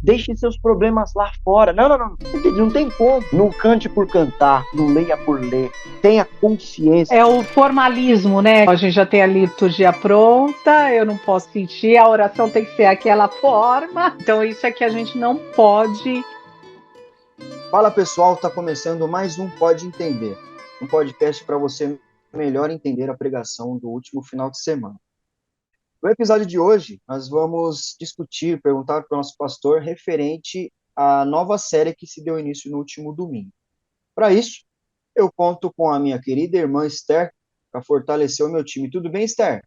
Deixe seus problemas lá fora. Não, não, não. Não tem como. Não cante por cantar, não leia por ler. Tenha consciência. É o formalismo, né? A gente já tem a liturgia pronta, eu não posso sentir, a oração tem que ser aquela forma. Então isso é que a gente não pode. Fala pessoal, está começando mais um Pode Entender, um podcast para você melhor entender a pregação do último final de semana. No episódio de hoje, nós vamos perguntar para o nosso pastor referente à nova série que se deu início no último domingo. Para isso, eu conto com a minha querida irmã Esther para fortalecer o meu time. Tudo bem, Esther?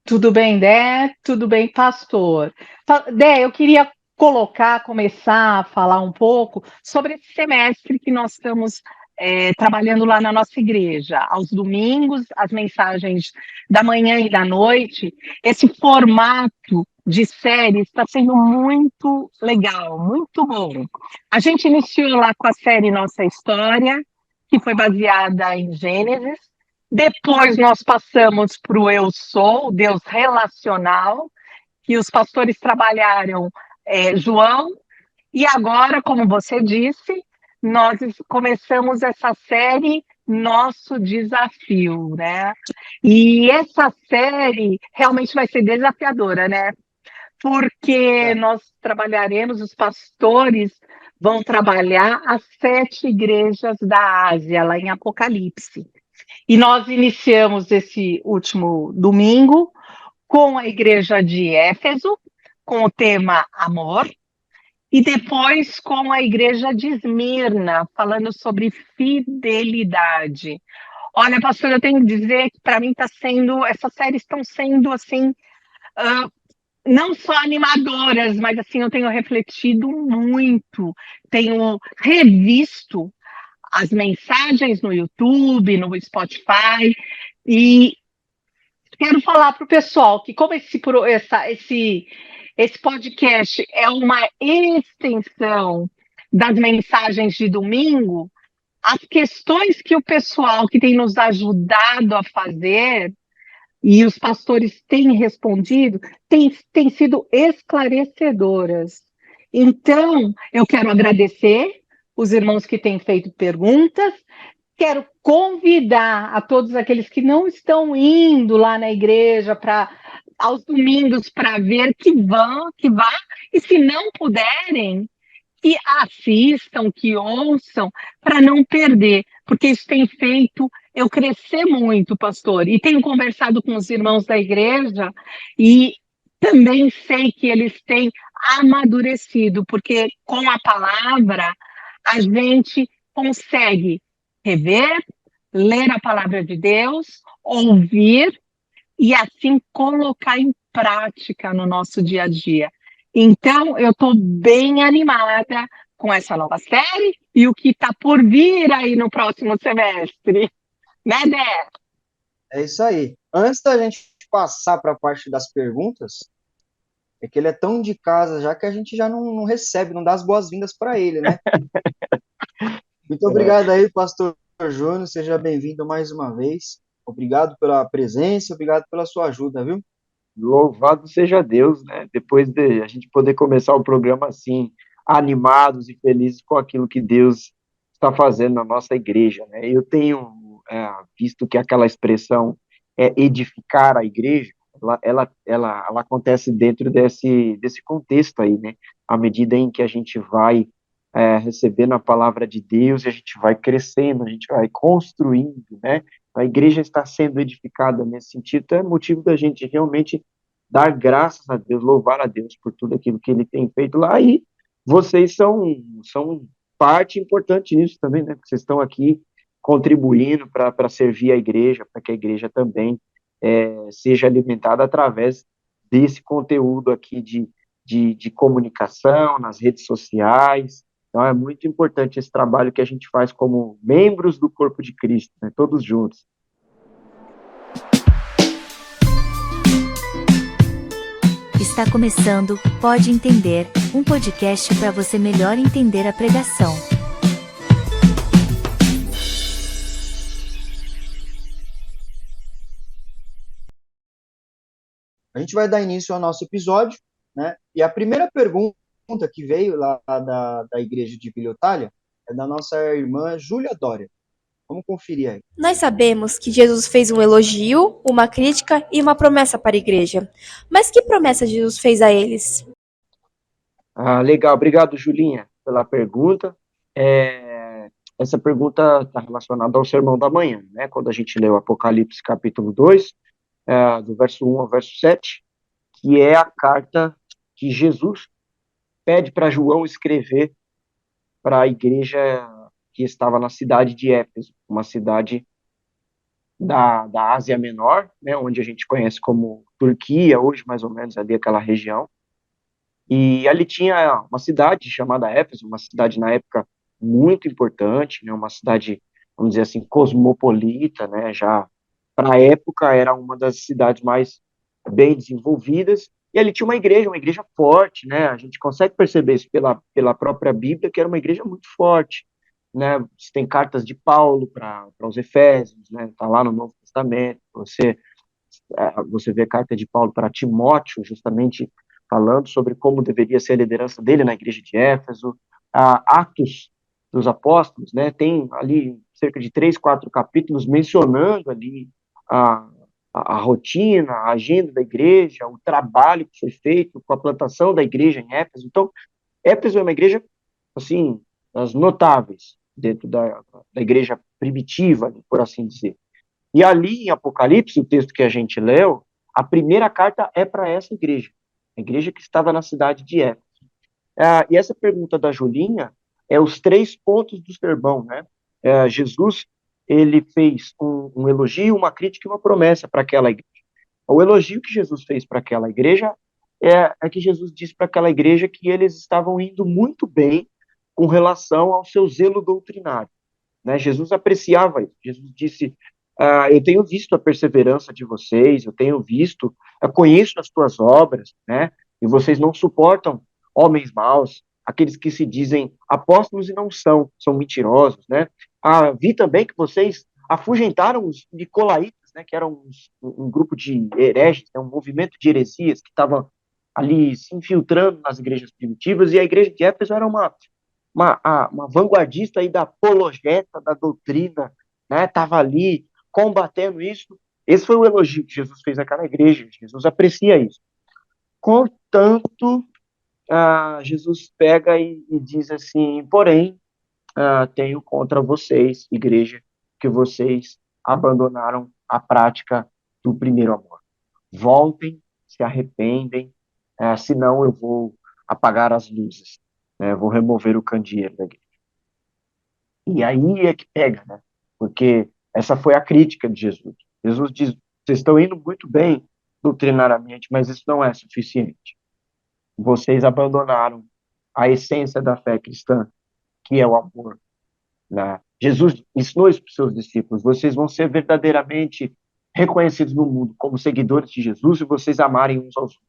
Tudo bem, Dé? Tudo bem, pastor? Dé, eu queria começar a falar um pouco sobre esse semestre que nós estamos trabalhando lá na nossa igreja, aos domingos, as mensagens da manhã e da noite. Esse formato de série está sendo muito legal, muito bom. A gente iniciou lá com a série Nossa História, que foi baseada em Gênesis. Depois nós passamos para o Eu Sou, o Deus relacional, que os pastores trabalharam João, e agora, como você disse, nós começamos essa série Nosso Desafio, né? E essa série realmente vai ser desafiadora, né? Porque nós trabalharemos, os pastores vão trabalhar as 7 igrejas da Ásia, lá em Apocalipse. E nós iniciamos esse último domingo com a igreja de Éfeso, com o tema amor, e depois com a igreja de Esmirna, falando sobre fidelidade. Olha, pastor, eu tenho que dizer que para mim essas séries estão sendo assim, não só animadoras, mas assim, eu tenho refletido muito, tenho revisto as mensagens no YouTube, no Spotify, e quero falar para o pessoal que como esse podcast é uma extensão das mensagens de domingo, as questões que o pessoal que tem nos ajudado a fazer e os pastores têm respondido têm sido esclarecedoras. Então, eu quero agradecer os irmãos que têm feito perguntas. Quero convidar a todos aqueles que não estão indo lá na igreja aos domingos para ver que vá, e se não puderem, que assistam, que ouçam, para não perder, porque isso tem feito eu crescer muito, pastor, e tenho conversado com os irmãos da igreja e também sei que eles têm amadurecido, porque com a palavra a gente consegue rever, ler a palavra de Deus, ouvir e assim colocar em prática no nosso dia a dia. Então, eu estou bem animada com essa nova série e o que está por vir aí no próximo semestre. Né, Dé? É isso aí. Antes da gente passar para a parte das perguntas, é que ele é tão de casa já que a gente já não recebe, não dá as boas-vindas para ele, né? Muito obrigado aí, pastor Júnior, seja bem-vindo mais uma vez. Obrigado pela presença, obrigado pela sua ajuda, viu? Louvado seja Deus, né? Depois de a gente poder começar o programa assim, animados e felizes com aquilo que Deus está fazendo na nossa igreja, né? Eu tenho visto que aquela expressão edificar a igreja, ela acontece dentro desse contexto aí, né? À medida em que a gente vai recebendo a palavra de Deus, a gente vai crescendo, a gente vai construindo, né? A igreja está sendo edificada nesse sentido, então é motivo da gente realmente dar graças a Deus, louvar a Deus por tudo aquilo que Ele tem feito lá, e vocês são parte importante nisso também, né? Porque vocês estão aqui contribuindo para servir a igreja, para que a igreja também seja alimentada através desse conteúdo aqui de comunicação, nas redes sociais. Então é muito importante esse trabalho que a gente faz como membros do corpo de Cristo, né, todos juntos. Está começando Pode Entender, um podcast para você melhor entender a pregação. A gente vai dar início ao nosso episódio, né? E a primeira pergunta pergunta que veio lá da igreja de Vila Itália é da nossa irmã Júlia Dória. Vamos conferir aí. Nós sabemos que Jesus fez um elogio, uma crítica e uma promessa para a igreja. Mas que promessa Jesus fez a eles? Legal, obrigado, Julinha, pela pergunta. Essa pergunta está relacionada ao Sermão da Manhã, né? Quando a gente lê o Apocalipse capítulo 2, do verso 1 ao verso 7, que é a carta que Jesus pede para João escrever para a igreja que estava na cidade de Éfeso, uma cidade da Ásia Menor, né, onde a gente conhece como Turquia, hoje mais ou menos ali aquela região. E ali tinha uma cidade chamada Éfeso, uma cidade na época muito importante, né, uma cidade, vamos dizer assim, cosmopolita, né, já para a época era uma das cidades mais bem desenvolvidas, e ali tinha uma igreja forte, né, a gente consegue perceber isso pela própria Bíblia, que era uma igreja muito forte, né, você tem cartas de Paulo para os Efésios, né, tá lá no Novo Testamento, você vê a carta de Paulo para Timóteo, justamente falando sobre como deveria ser a liderança dele na igreja de Éfeso, Atos dos Apóstolos, né, tem ali cerca de 3, 4 capítulos mencionando ali a, a rotina, a agenda da igreja, o trabalho que foi feito com a plantação da igreja em Éfeso. Então, Éfeso é uma igreja, assim, das notáveis dentro da igreja primitiva, por assim dizer. E ali em Apocalipse, o texto que a gente leu, a primeira carta é para essa igreja, a igreja que estava na cidade de Éfeso. E essa pergunta da Julinha é os 3 pontos do sermão, né? Jesus, ele fez um elogio, uma crítica e uma promessa para aquela igreja. O elogio que Jesus fez para aquela igreja é que Jesus disse para aquela igreja que eles estavam indo muito bem com relação ao seu zelo doutrinário, né? Jesus apreciava isso. Jesus disse: eu tenho visto a perseverança de vocês, eu conheço as tuas obras, né? E vocês não suportam homens maus, aqueles que se dizem apóstolos e não são mentirosos, né? Vi também que vocês afugentaram os nicolaítas, né? Que eram um grupo de hereges, né, um movimento de heresias que estava ali se infiltrando nas igrejas primitivas, e a igreja de Éfeso era uma vanguardista aí da apologeta, da doutrina, né? Estava ali combatendo isso. Esse foi o elogio que Jesus fez àquela igreja. Jesus aprecia isso. Contanto, Jesus pega e diz assim: porém, tenho contra vocês, igreja, que vocês abandonaram a prática do primeiro amor. Voltem, se arrependem, senão eu vou apagar as luzes, né? Vou remover o candeeiro da igreja. E aí é que pega, né? Porque essa foi a crítica de Jesus. Jesus diz: vocês estão indo muito bem doutrinariamente, mas isso não é suficiente. Vocês abandonaram a essência da fé cristã, que é o amor, né? Jesus ensinou isso para os seus discípulos: vocês vão ser verdadeiramente reconhecidos no mundo como seguidores de Jesus se vocês amarem uns aos outros.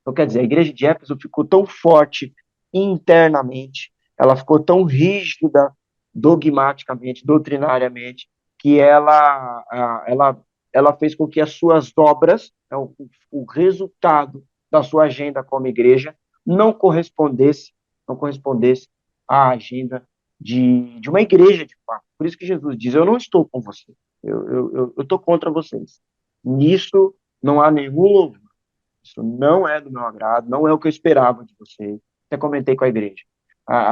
Então, quer dizer, a igreja de Éfeso ficou tão forte internamente, ela ficou tão rígida dogmaticamente, doutrinariamente, que ela fez com que as suas obras, né, o resultado da sua agenda como igreja, não correspondesse à agenda de uma igreja, de fato. Por isso que Jesus diz: eu não estou com você, eu estou contra vocês. Nisso não há nenhum louvor. Isso não é do meu agrado, não é o que eu esperava de vocês. Até comentei com a igreja.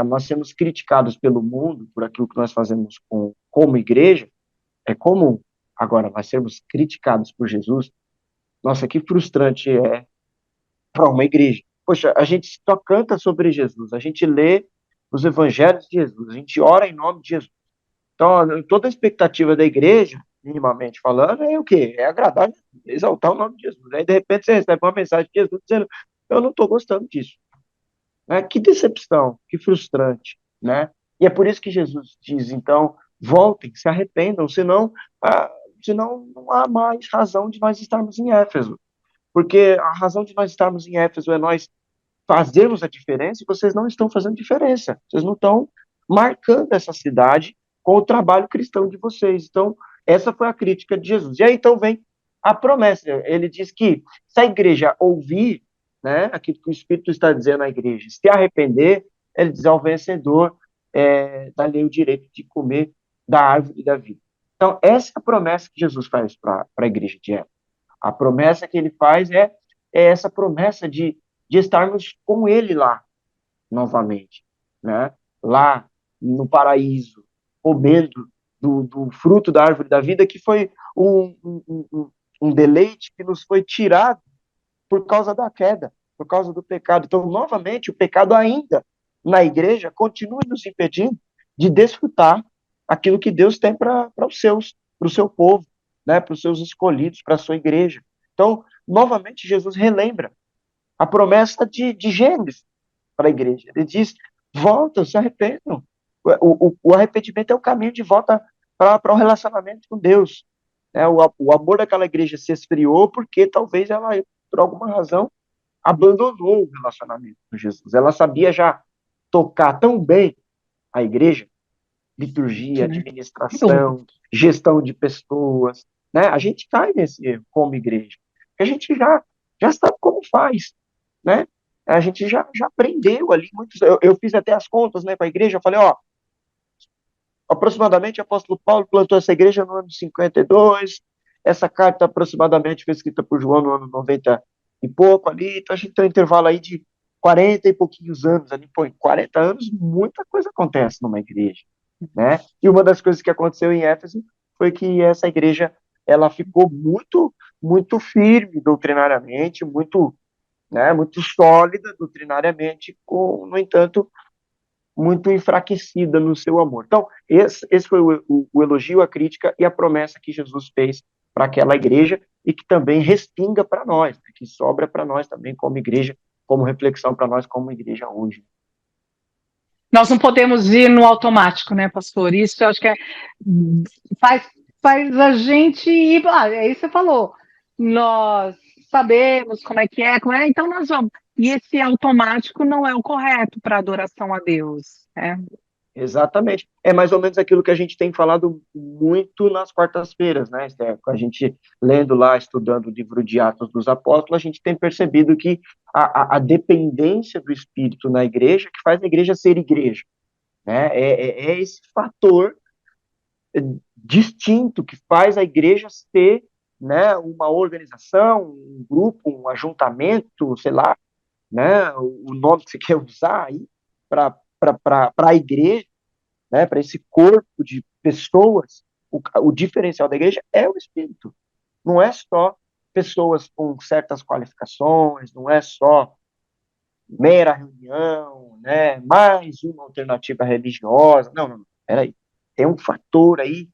Nós sermos criticados pelo mundo por aquilo que nós fazemos como igreja é comum. Agora, nós sermos criticados por Jesus, nossa, que frustrante é para uma igreja. Poxa, a gente só canta sobre Jesus, a gente lê os evangelhos de Jesus, a gente ora em nome de Jesus. Então, toda a expectativa da igreja, minimamente falando, é o quê? É agradar, exaltar o nome de Jesus. Aí, de repente, você recebe uma mensagem de Jesus dizendo: eu não estou gostando disso. Né? Que decepção, que frustrante, né? E é por isso que Jesus diz: então, voltem, se arrependam, senão não há mais razão de nós estarmos em Éfeso. Porque a razão de nós estarmos em Éfeso é nós fazermos a diferença, e vocês não estão fazendo diferença. Vocês não estão marcando essa cidade com o trabalho cristão de vocês. Então, essa foi a crítica de Jesus. E aí, então, vem a promessa. Ele diz que se a igreja ouvir né? Aquilo que o Espírito está dizendo à igreja. Se arrepender, ele diz ao vencedor, dá-lhe o direito de comer da árvore da vida. Então, essa é a promessa que Jesus faz para a igreja de Éfeso. A promessa que ele faz é essa promessa de estarmos com ele lá, novamente, né? Lá no paraíso, comendo do fruto da árvore da vida, que foi um deleite que nos foi tirado por causa da queda, por causa do pecado. Então, novamente, o pecado ainda na igreja continua nos impedindo de desfrutar aquilo que Deus tem para os seus, para o seu povo, né, para os seus escolhidos, para a sua igreja. Então, novamente, Jesus relembra a promessa de Gênesis para a igreja. Ele diz: volta, se arrependam. O arrependimento é o caminho de volta para o relacionamento com Deus. O amor daquela igreja se esfriou porque talvez ela, por alguma razão, abandonou o relacionamento com Jesus. Ela sabia já tocar tão bem a igreja, liturgia, Né? administração, gestão de pessoas, né? A gente cai nesse erro como igreja. A gente já sabe como faz, né? A gente já aprendeu ali muitos. Eu fiz até as contas, né, com a igreja. Eu falei, ó, aproximadamente o apóstolo Paulo plantou essa igreja no ano de 52. Essa carta aproximadamente foi escrita por João no ano 90 e pouco ali. Então a gente tem um intervalo aí de 40 e pouquinhos anos ali. Pô, em 40 anos muita coisa acontece numa igreja, né? E uma das coisas que aconteceu em Éfeso foi que essa igreja ela ficou muito firme doutrinariamente, muito sólida doutrinariamente, no entanto, muito enfraquecida no seu amor. Então, esse foi o elogio, a crítica e a promessa que Jesus fez para aquela igreja e que também respinga para nós, né, que sobra para nós também como igreja, como reflexão para nós como igreja hoje. Nós não podemos ir no automático, né, pastor? Isso eu acho que faz, faz a gente ir. É isso que você falou. Nós sabemos como é, então nós vamos. E esse automático não é o correto para adoração a Deus. Né? Exatamente. É mais ou menos aquilo que a gente tem falado muito nas quartas-feiras, né, Esther? A gente lendo lá, estudando o livro de Atos dos Apóstolos, a gente tem percebido que a dependência do Espírito na igreja que faz a igreja ser igreja, né? É esse fator distinto que faz a igreja ser, né, uma organização, um grupo, um ajuntamento, sei lá, né, o nome que você quer usar aí para a igreja, né, para esse corpo de pessoas. O diferencial da igreja é o Espírito. Não é só pessoas com certas qualificações, não é só mera reunião, né, mais uma alternativa religiosa. Não, não, peraí. Tem um fator aí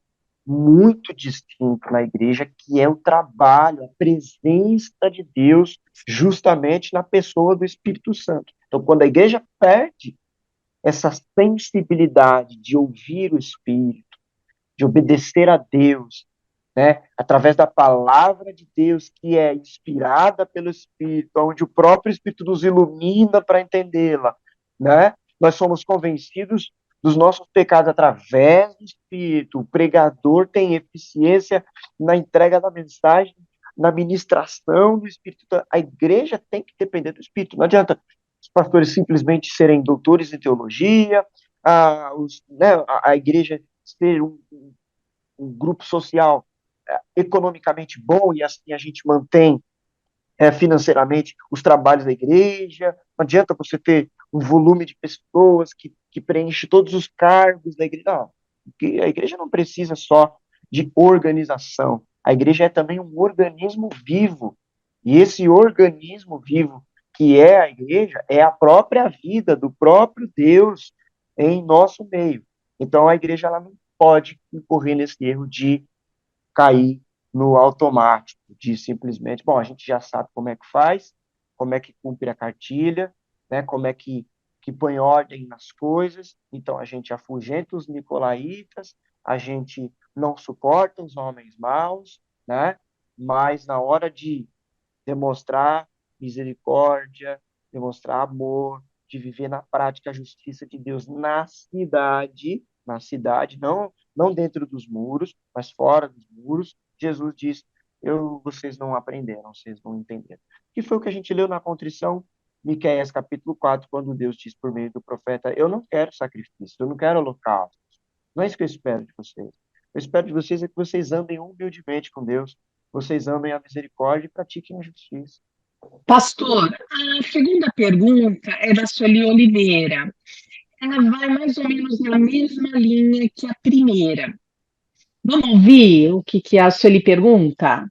muito distinto na igreja, que é o trabalho, a presença de Deus, justamente na pessoa do Espírito Santo. Então, quando a igreja perde essa sensibilidade de ouvir o Espírito, de obedecer a Deus, né, através da palavra de Deus que é inspirada pelo Espírito, onde o próprio Espírito nos ilumina para entendê-la, né? Nós somos convencidos dos nossos pecados através do Espírito. O pregador tem eficiência na entrega da mensagem, na ministração do Espírito. Então, a igreja tem que depender do Espírito. Não adianta os pastores simplesmente serem doutores em teologia, a igreja ser um grupo social economicamente bom e assim a gente mantém financeiramente os trabalhos da igreja. Não adianta você ter um volume de pessoas que preenche todos os cargos da igreja. Não, porque a igreja não precisa só de organização. A igreja é também um organismo vivo. E esse organismo vivo que é a igreja é a própria vida do próprio Deus em nosso meio. Então a igreja ela não pode incorrer nesse erro de cair no automático, de simplesmente, bom, a gente já sabe como é que faz, como é que cumpre a cartilha, né, como é que põe ordem nas coisas, então a gente afugenta os nicolaítas, a gente não suporta os homens maus, né, mas na hora de demonstrar misericórdia, demonstrar amor, de viver na prática a justiça de Deus na cidade, não dentro dos muros, mas fora dos muros. Jesus diz: vocês não aprenderam, vocês não entenderam. que foi o que a gente leu na contrição, Miqueias capítulo 4, quando Deus diz por meio do profeta: eu não quero sacrifício, eu não quero holocausto. Não é isso que eu espero de vocês. Eu espero de vocês é que vocês andem humildemente com Deus, vocês amem a misericórdia e pratiquem a justiça. Pastor, a segunda pergunta é da Sueli Oliveira. Ela vai mais ou menos na mesma linha que a primeira. Vamos ouvir o que a Sueli pergunta?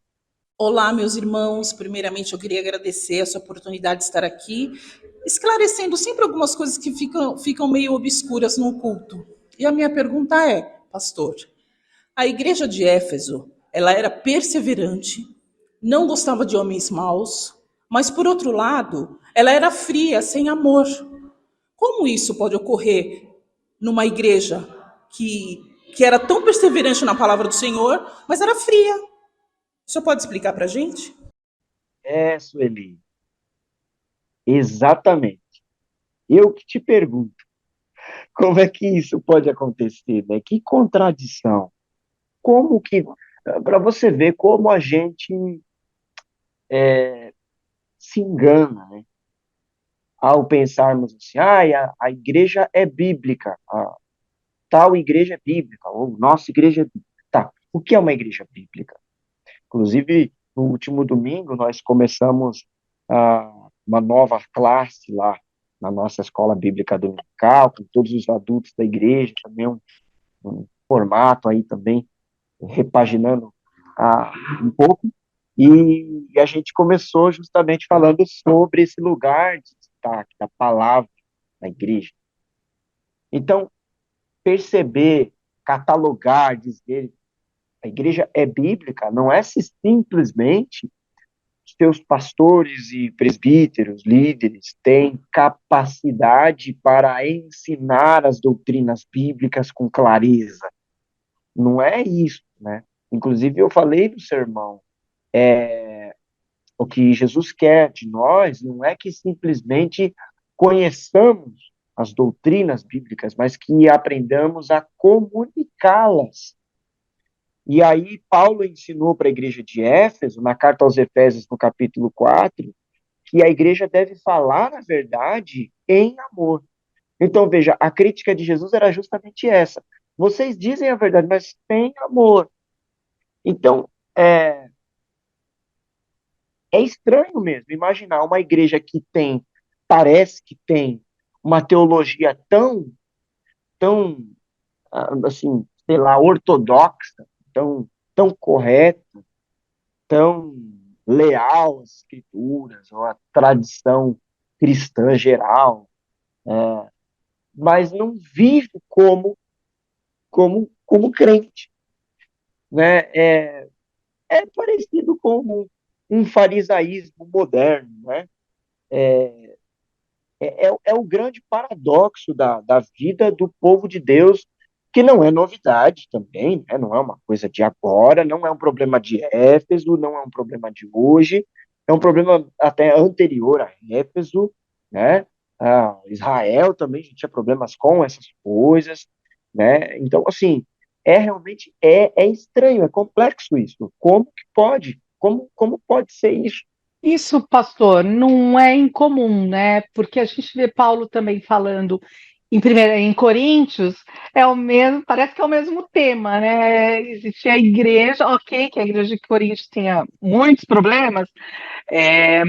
Olá, meus irmãos. Primeiramente, eu queria agradecer essa oportunidade de estar aqui, esclarecendo sempre algumas coisas que ficam meio obscuras no culto. E a minha pergunta é, pastor, a igreja de Éfeso, ela era perseverante, não gostava de homens maus, mas, por outro lado, ela era fria, sem amor. Como isso pode ocorrer numa igreja que era tão perseverante na palavra do Senhor, mas era fria? O senhor pode explicar para a gente? Sueli, exatamente. Eu que te pergunto, como é que isso pode acontecer, né? Que contradição. Como que, para você ver como a gente se engana, né? Ao pensarmos assim, a igreja é bíblica, tal igreja é bíblica, ou nossa igreja é bíblica. Tá, o que é uma igreja bíblica? Inclusive, no último domingo, nós começamos uma nova classe lá na nossa escola bíblica dominical, com todos os adultos da igreja, também um formato aí também, repaginando um pouco, e a gente começou justamente falando sobre esse lugar de destaque da palavra na igreja. Então, perceber, catalogar, dizer a igreja é bíblica, não é se simplesmente seus pastores e presbíteros, líderes, têm capacidade para ensinar as doutrinas bíblicas com clareza. Não é isso, né? Inclusive, eu falei no sermão, o que Jesus quer de nós não é que simplesmente conheçamos as doutrinas bíblicas, mas que aprendamos a comunicá-las. E aí, Paulo ensinou para a igreja de Éfeso, na carta aos Efésios, no capítulo 4, que a igreja deve falar a verdade em amor. Então, veja, a crítica de Jesus era justamente essa. Vocês dizem a verdade, mas sem amor. Então, é estranho mesmo imaginar uma igreja que parece que tem uma teologia tão, assim, sei lá, ortodoxa, tão correta, tão leal às escrituras, ou à tradição cristã geral, mas não vive como crente, né? É parecido com um farisaísmo moderno, né? É o grande paradoxo da vida do povo de Deus, que não é novidade também, né? Não é uma coisa de agora, não é um problema de Éfeso, não é um problema de hoje, é um problema até anterior a Éfeso, né? Israel também tinha problemas com essas coisas, né? Então, assim, realmente é estranho, é complexo isso. Como que pode? Como pode ser isso? Isso, pastor, não é incomum, né? Porque a gente vê Paulo também falando em Coríntios, é o mesmo, parece que é o mesmo tema, né? Existe a igreja, ok, que a igreja de Coríntios tinha muitos problemas,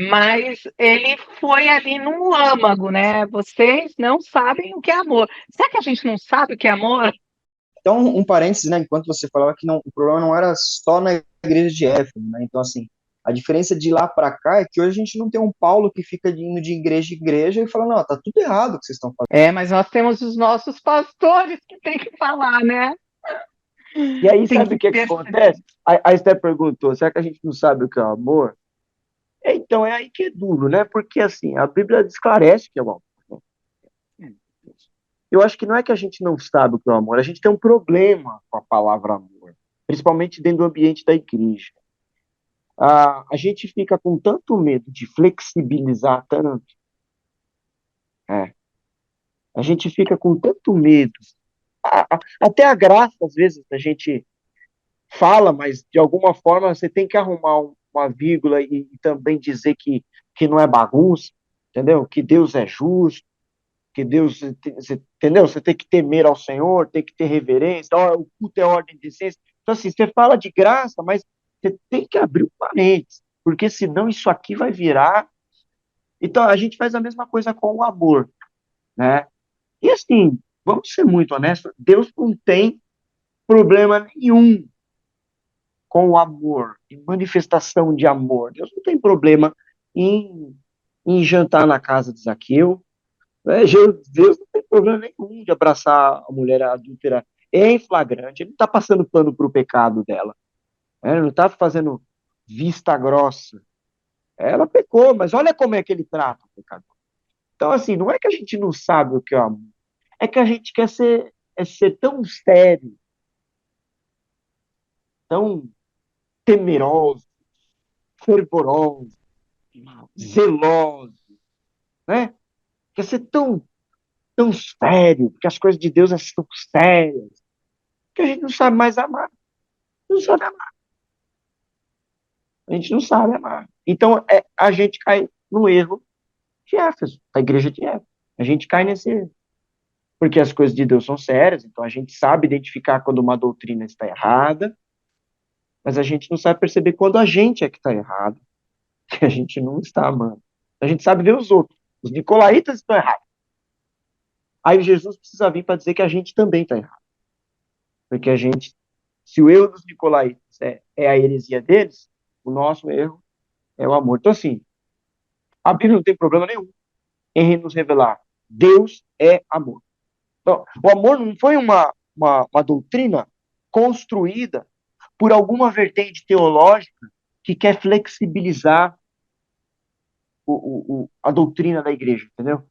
mas ele foi ali num âmago, né? Vocês não sabem o que é amor. Será que a gente não sabe o que é amor? Então, um parênteses, né, enquanto você falava que não, o problema não era só na igreja de Éfeso, né? Então, assim, a diferença de lá para cá é que hoje a gente não tem um Paulo que fica indo de igreja em igreja e fala, não, tá tudo errado o que vocês estão fazendo. Mas nós temos os nossos pastores que tem que falar, né? E aí, Tem sabe que o que perceber. acontece? A Esther perguntou, será que a gente não sabe o que é o amor? Então, é aí que é duro, né? Porque, assim, a Bíblia esclarece o que é o amor. Eu acho que não é que a gente não sabe o que é o amor, a gente tem um problema com a palavra amor, principalmente dentro do ambiente da igreja. A gente fica com tanto medo de flexibilizar tanto, né? A gente fica com tanto medo. Até a graça, às vezes, a gente fala, mas de alguma forma você tem que arrumar uma vírgula e também dizer que que não é bagunça, entendeu? Que Deus é justo, que Deus, entendeu? Você tem que temer ao Senhor, tem que ter reverência, ó, o culto é ordem de essência. Então, assim, você fala de graça, mas você tem que abrir o parênteses, porque senão isso aqui vai virar. Então, a gente faz a mesma coisa com o amor, né? E assim, vamos ser muito honestos, Deus não tem problema nenhum com o amor, em manifestação de amor. Deus não tem problema em, em jantar na casa de Zaqueu, né? Deus não tem problema nenhum de abraçar a mulher adúltera em flagrante, ele não está passando pano para o pecado dela, né? Ele não está fazendo vista grossa. Ela pecou, mas olha como é que ele trata o pecador. Então, assim, não é que a gente não sabe o que é o amor, é que a gente quer ser tão sério, tão temeroso, fervoroso, zeloso, né? Quer ser tão sério, porque as coisas de Deus são sérias, que a gente não sabe mais amar. Não sabe amar. A gente não sabe amar. Então, a gente cai no erro de Éfeso, da igreja de Éfeso. A gente cai nesse erro. Porque as coisas de Deus são sérias, então a gente sabe identificar quando uma doutrina está errada, mas a gente não sabe perceber quando a gente é que está errado, que a gente não está amando. A gente sabe ver os outros. Os nicolaítas estão errados. Aí Jesus precisa vir para dizer que a gente também está errado. Porque a gente, se o erro dos nicolaítas é a heresia deles, o nosso erro é o amor. Então, assim, a Bíblia não tem problema nenhum em nos revelar. Deus é amor. Então, o amor não foi uma doutrina construída por alguma vertente teológica que quer flexibilizar a doutrina da igreja, entendeu?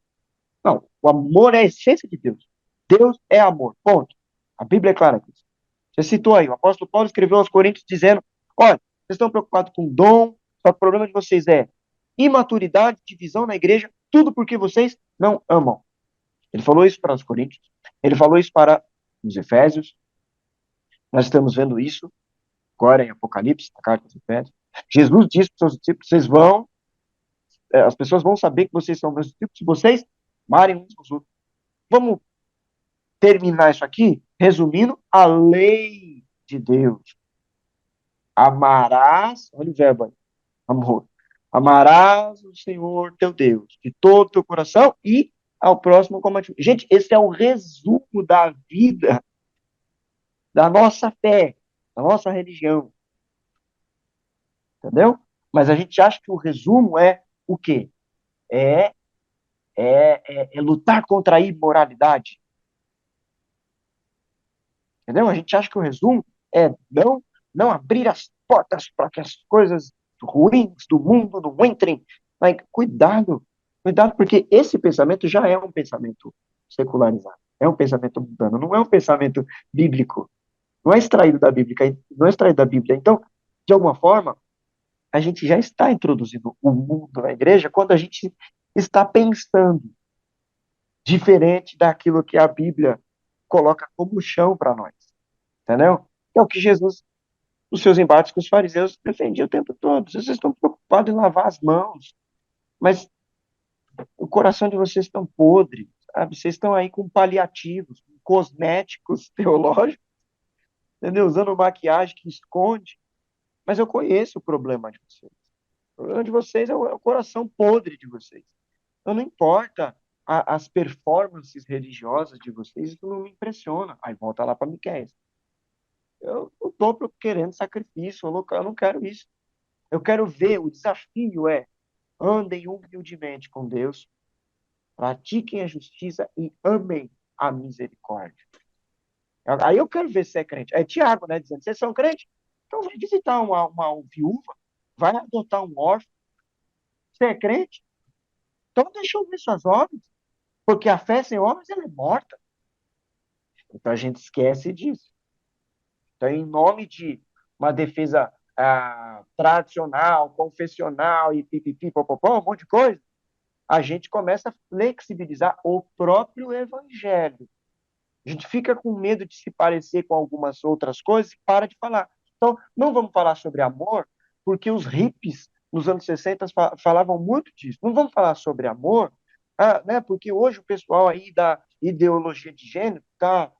Não, o amor é a essência de Deus. Deus é amor, ponto. A Bíblia é clara disso. Você citou aí, o apóstolo Paulo escreveu aos Coríntios dizendo, olha, vocês estão preocupados com dom, só que o problema de vocês é imaturidade, divisão na igreja, tudo porque vocês não amam. Ele falou isso para os Coríntios, ele falou isso para os Efésios, nós estamos vendo isso agora em Apocalipse, na carta dos Efésios. Jesus disse para os seus discípulos, as pessoas vão saber que vocês são meus discípulos se vocês amarem uns aos outros. Vamos terminar isso aqui resumindo a lei de Deus. Amarás, olha o verbo aí, amor. Amarás o Senhor teu Deus de todo o teu coração e ao próximo como a ti. Gente, esse é o resumo da vida, da nossa fé, da nossa religião. Entendeu? Mas a gente acha que o resumo é o quê? É, é lutar contra a imoralidade. Entendeu? A gente acha que o resumo é não abrir as portas para que as coisas ruins do mundo não entrem. Mas cuidado, porque esse pensamento já é um pensamento secularizado. É um pensamento mundano, não é um pensamento bíblico. Não é extraído da Bíblia, não é extraído da Bíblia. Então, de alguma forma, a gente já está introduzindo o mundo na igreja quando a gente está pensando diferente daquilo que a Bíblia coloca como chão para nós. Entendeu? É o que Jesus, nos seus embates com os fariseus, defendia o tempo todo. Vocês estão preocupados em lavar as mãos, mas o coração de vocês está podre, sabe? Vocês estão aí com paliativos, com cosméticos teológicos, entendeu? Usando maquiagem que esconde. Mas eu conheço o problema de vocês. O problema de vocês é o coração podre de vocês. Então, não importa as performances religiosas de vocês, isso não me impressiona. Aí volta lá para Miqueias. Eu não estou querendo sacrifício, eu não quero isso. Eu quero ver, o desafio andem humildemente com Deus, pratiquem a justiça e amem a misericórdia. Aí eu quero ver se é crente. É Tiago, né, dizendo, vocês são crentes? Então vai visitar uma viúva, vai adotar um órfão. Você é crente? Então deixa eu ver suas obras, porque a fé sem obras ela é morta. Então a gente esquece disso. Então, em nome de uma defesa tradicional, confessional e pipipi, popopó, um monte de coisa, a gente começa a flexibilizar o próprio evangelho. A gente fica com medo de se parecer com algumas outras coisas e para de falar. Então, não vamos falar sobre amor, porque os hippies nos anos 60 falavam muito disso. Não vamos falar sobre amor, né? Porque hoje o pessoal aí da ideologia de gênero está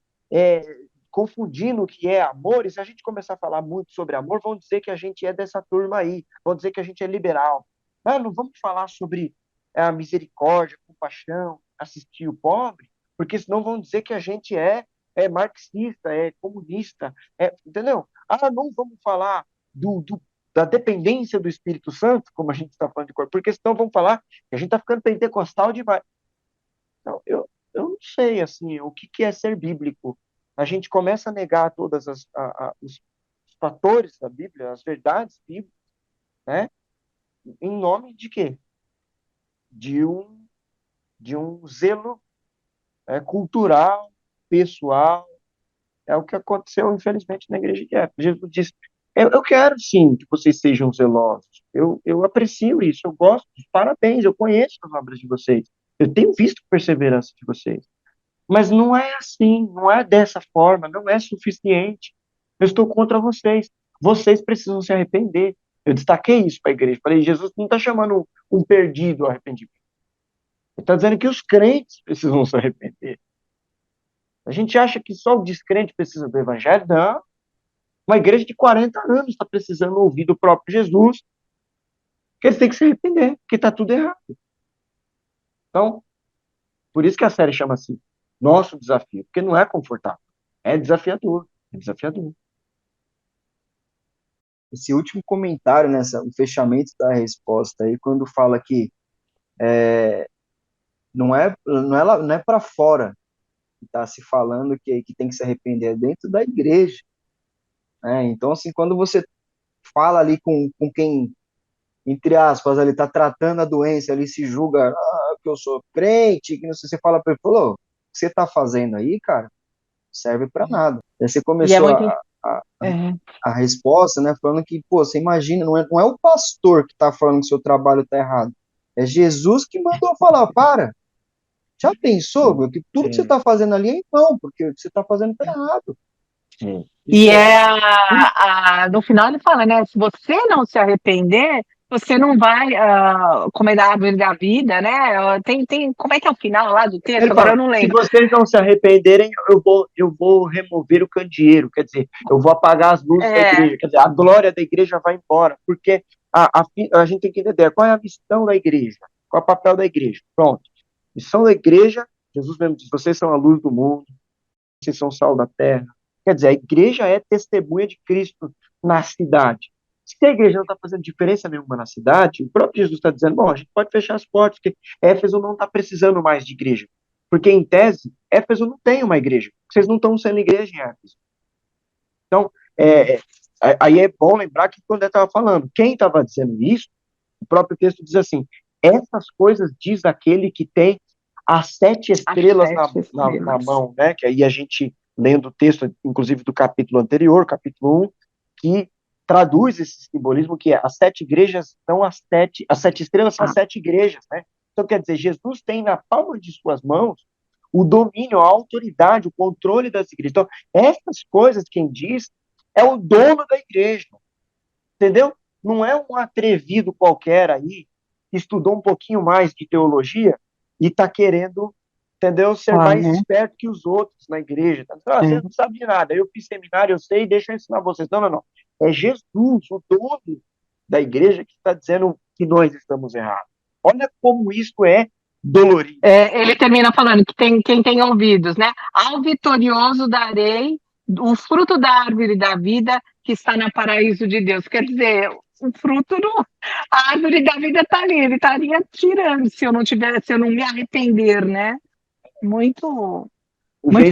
confundindo o que é amor, e se a gente começar a falar muito sobre amor, vão dizer que a gente é dessa turma aí, vão dizer que a gente é liberal. Não vamos falar sobre a misericórdia, compaixão, assistir o pobre, porque senão vão dizer que a gente é marxista, é comunista, entendeu? Não vamos falar da dependência do Espírito Santo, como a gente está falando de corpo, porque senão vão falar que a gente está ficando pentecostal demais. Então, eu não sei, assim, o que é ser bíblico. A gente começa a negar todos os fatores da Bíblia, as verdades bíblicas, né? Em nome de quê? De um zelo cultural, pessoal. É o que aconteceu, infelizmente, na igreja de Éfeso. Jesus disse, eu quero, sim, que vocês sejam zelosos. Eu aprecio isso, eu gosto, parabéns, eu conheço as obras de vocês. Eu tenho visto a perseverança de vocês. Mas não é assim, não é dessa forma, não é suficiente. Eu estou contra vocês. Vocês precisam se arrepender. Eu destaquei isso para a igreja. Falei, Jesus não está chamando um perdido ao arrependimento. Ele está dizendo que os crentes precisam se arrepender. A gente acha que só o descrente precisa do evangelho. Não. Uma igreja de 40 anos está precisando ouvir do próprio Jesus que eles têm que se arrepender, que está tudo errado. Então, por isso que a série chama assim, Nosso Desafio, porque não é confortável, é desafiador, é desafiador. Esse último comentário, o fechamento da resposta aí, quando fala que não é para fora que está se falando que tem que se arrepender, é dentro da igreja. Né? Então, assim, quando você fala ali com quem, entre aspas, ele está tratando a doença, ele se julga, que eu sou crente, que não sei, você fala para ele, o que você está fazendo aí, cara, serve para nada. Aí você começou a resposta, né, falando que, você imagina, não é o pastor que está falando que o seu trabalho está errado, é Jesus que mandou falar, já pensou, meu, que tudo que você está fazendo ali é em vão, porque o que você está fazendo está errado. E no final ele fala, né? Se você não se arrepender, você não vai comer da árvore da vida, né? Como é que é o final lá do texto? Ele Agora fala, eu não se lembro. vocês não se arrependerem, eu vou remover o candeeiro, quer dizer, eu vou apagar as luzes da igreja, quer dizer, a glória da igreja vai embora, porque a gente tem que entender qual é a missão da igreja, qual é o papel da igreja. Pronto. Missão da igreja, Jesus mesmo diz, vocês são a luz do mundo, vocês são o sal da terra. Quer dizer, a igreja é testemunha de Cristo na cidade. Se a igreja não está fazendo diferença nenhuma na cidade, o próprio Jesus está dizendo, bom, a gente pode fechar as portas, porque Éfeso não está precisando mais de igreja. Porque, em tese, Éfeso não tem uma igreja. Vocês não estão sendo igreja em Éfeso. Então, aí é bom lembrar que quando ele estava falando, quem estava dizendo isso, o próprio texto diz assim, essas coisas diz aquele que tem as 7 estrelas na mão, né? Que aí a gente, lendo o texto, inclusive do capítulo anterior, capítulo 1, que traduz esse simbolismo, que as 7 igrejas são as 7 estrelas são as 7 igrejas, né? Então, quer dizer, Jesus tem na palma de suas mãos o domínio, a autoridade, o controle das igrejas. Então, essas coisas, quem diz, é o dono da igreja, entendeu? Não é um atrevido qualquer aí, que estudou um pouquinho mais de teologia e está querendo, entendeu, ser mais esperto que os outros na igreja. Você não sabe de nada, eu fiz seminário, eu sei, deixa eu ensinar vocês. Não. É Jesus, o dono da igreja, que está dizendo que nós estamos errados. Olha como isso é dolorido. Ele termina falando que quem tem ouvidos, né? Ao vitorioso darei o fruto da árvore da vida que está no paraíso de Deus. Quer dizer, o fruto, a árvore da vida está ali, ele estaria tirando se eu não me arrepender, né? Muito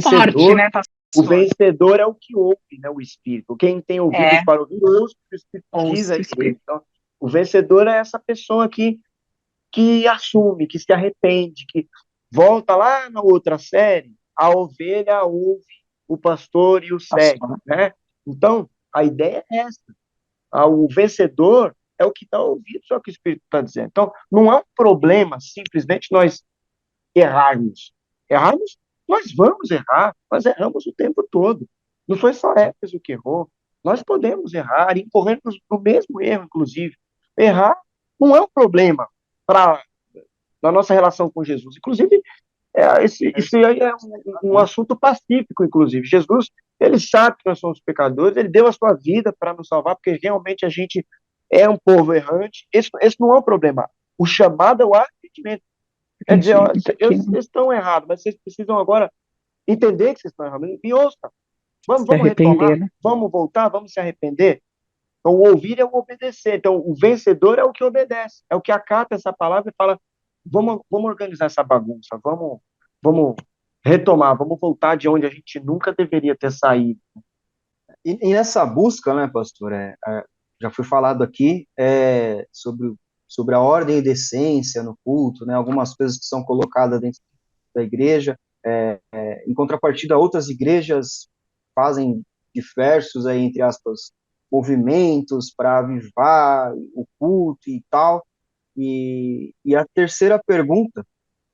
forte, né, pastor? O vencedor é o que ouve, né, o Espírito. Quem tem ouvidos para ouvir, ouça o que o Espírito diz a igreja. Então, o vencedor é essa pessoa que assume, que se arrepende, que volta lá na outra série, a ovelha ouve o pastor e o segue, né? Então, a ideia é essa. O vencedor é o que está ouvindo, só que o Espírito está dizendo. Então, não é um problema simplesmente nós errarmos. Errarmos, nós vamos errar, nós erramos o tempo todo. Não foi só Éfeso que errou. Nós podemos errar, incorrermos no mesmo erro, inclusive. Errar não é um problema para na nossa relação com Jesus. Inclusive, isso aí é um assunto pacífico, inclusive. Jesus, ele sabe que nós somos pecadores, ele deu a sua vida para nos salvar, porque realmente a gente é um povo errante. Esse não é um problema. O chamado é o arrependimento. É dizer, ó, vocês estão errados, mas vocês precisam agora entender que vocês estão errados. Me ouça, Se vamos retomar, arrepender, né? vamos voltar, vamos se arrepender. Então, o ouvir é o obedecer. Então, o vencedor é o que obedece, é o que acata essa palavra e fala: vamos organizar essa bagunça, vamos retomar, vamos voltar de onde a gente nunca deveria ter saído. E nessa busca, né, pastor, já foi falado aqui sobre a ordem e decência no culto, né, algumas coisas que são colocadas dentro da igreja, em contrapartida, outras igrejas fazem diversos, aí, entre aspas, movimentos para avivar o culto e tal. E a terceira pergunta,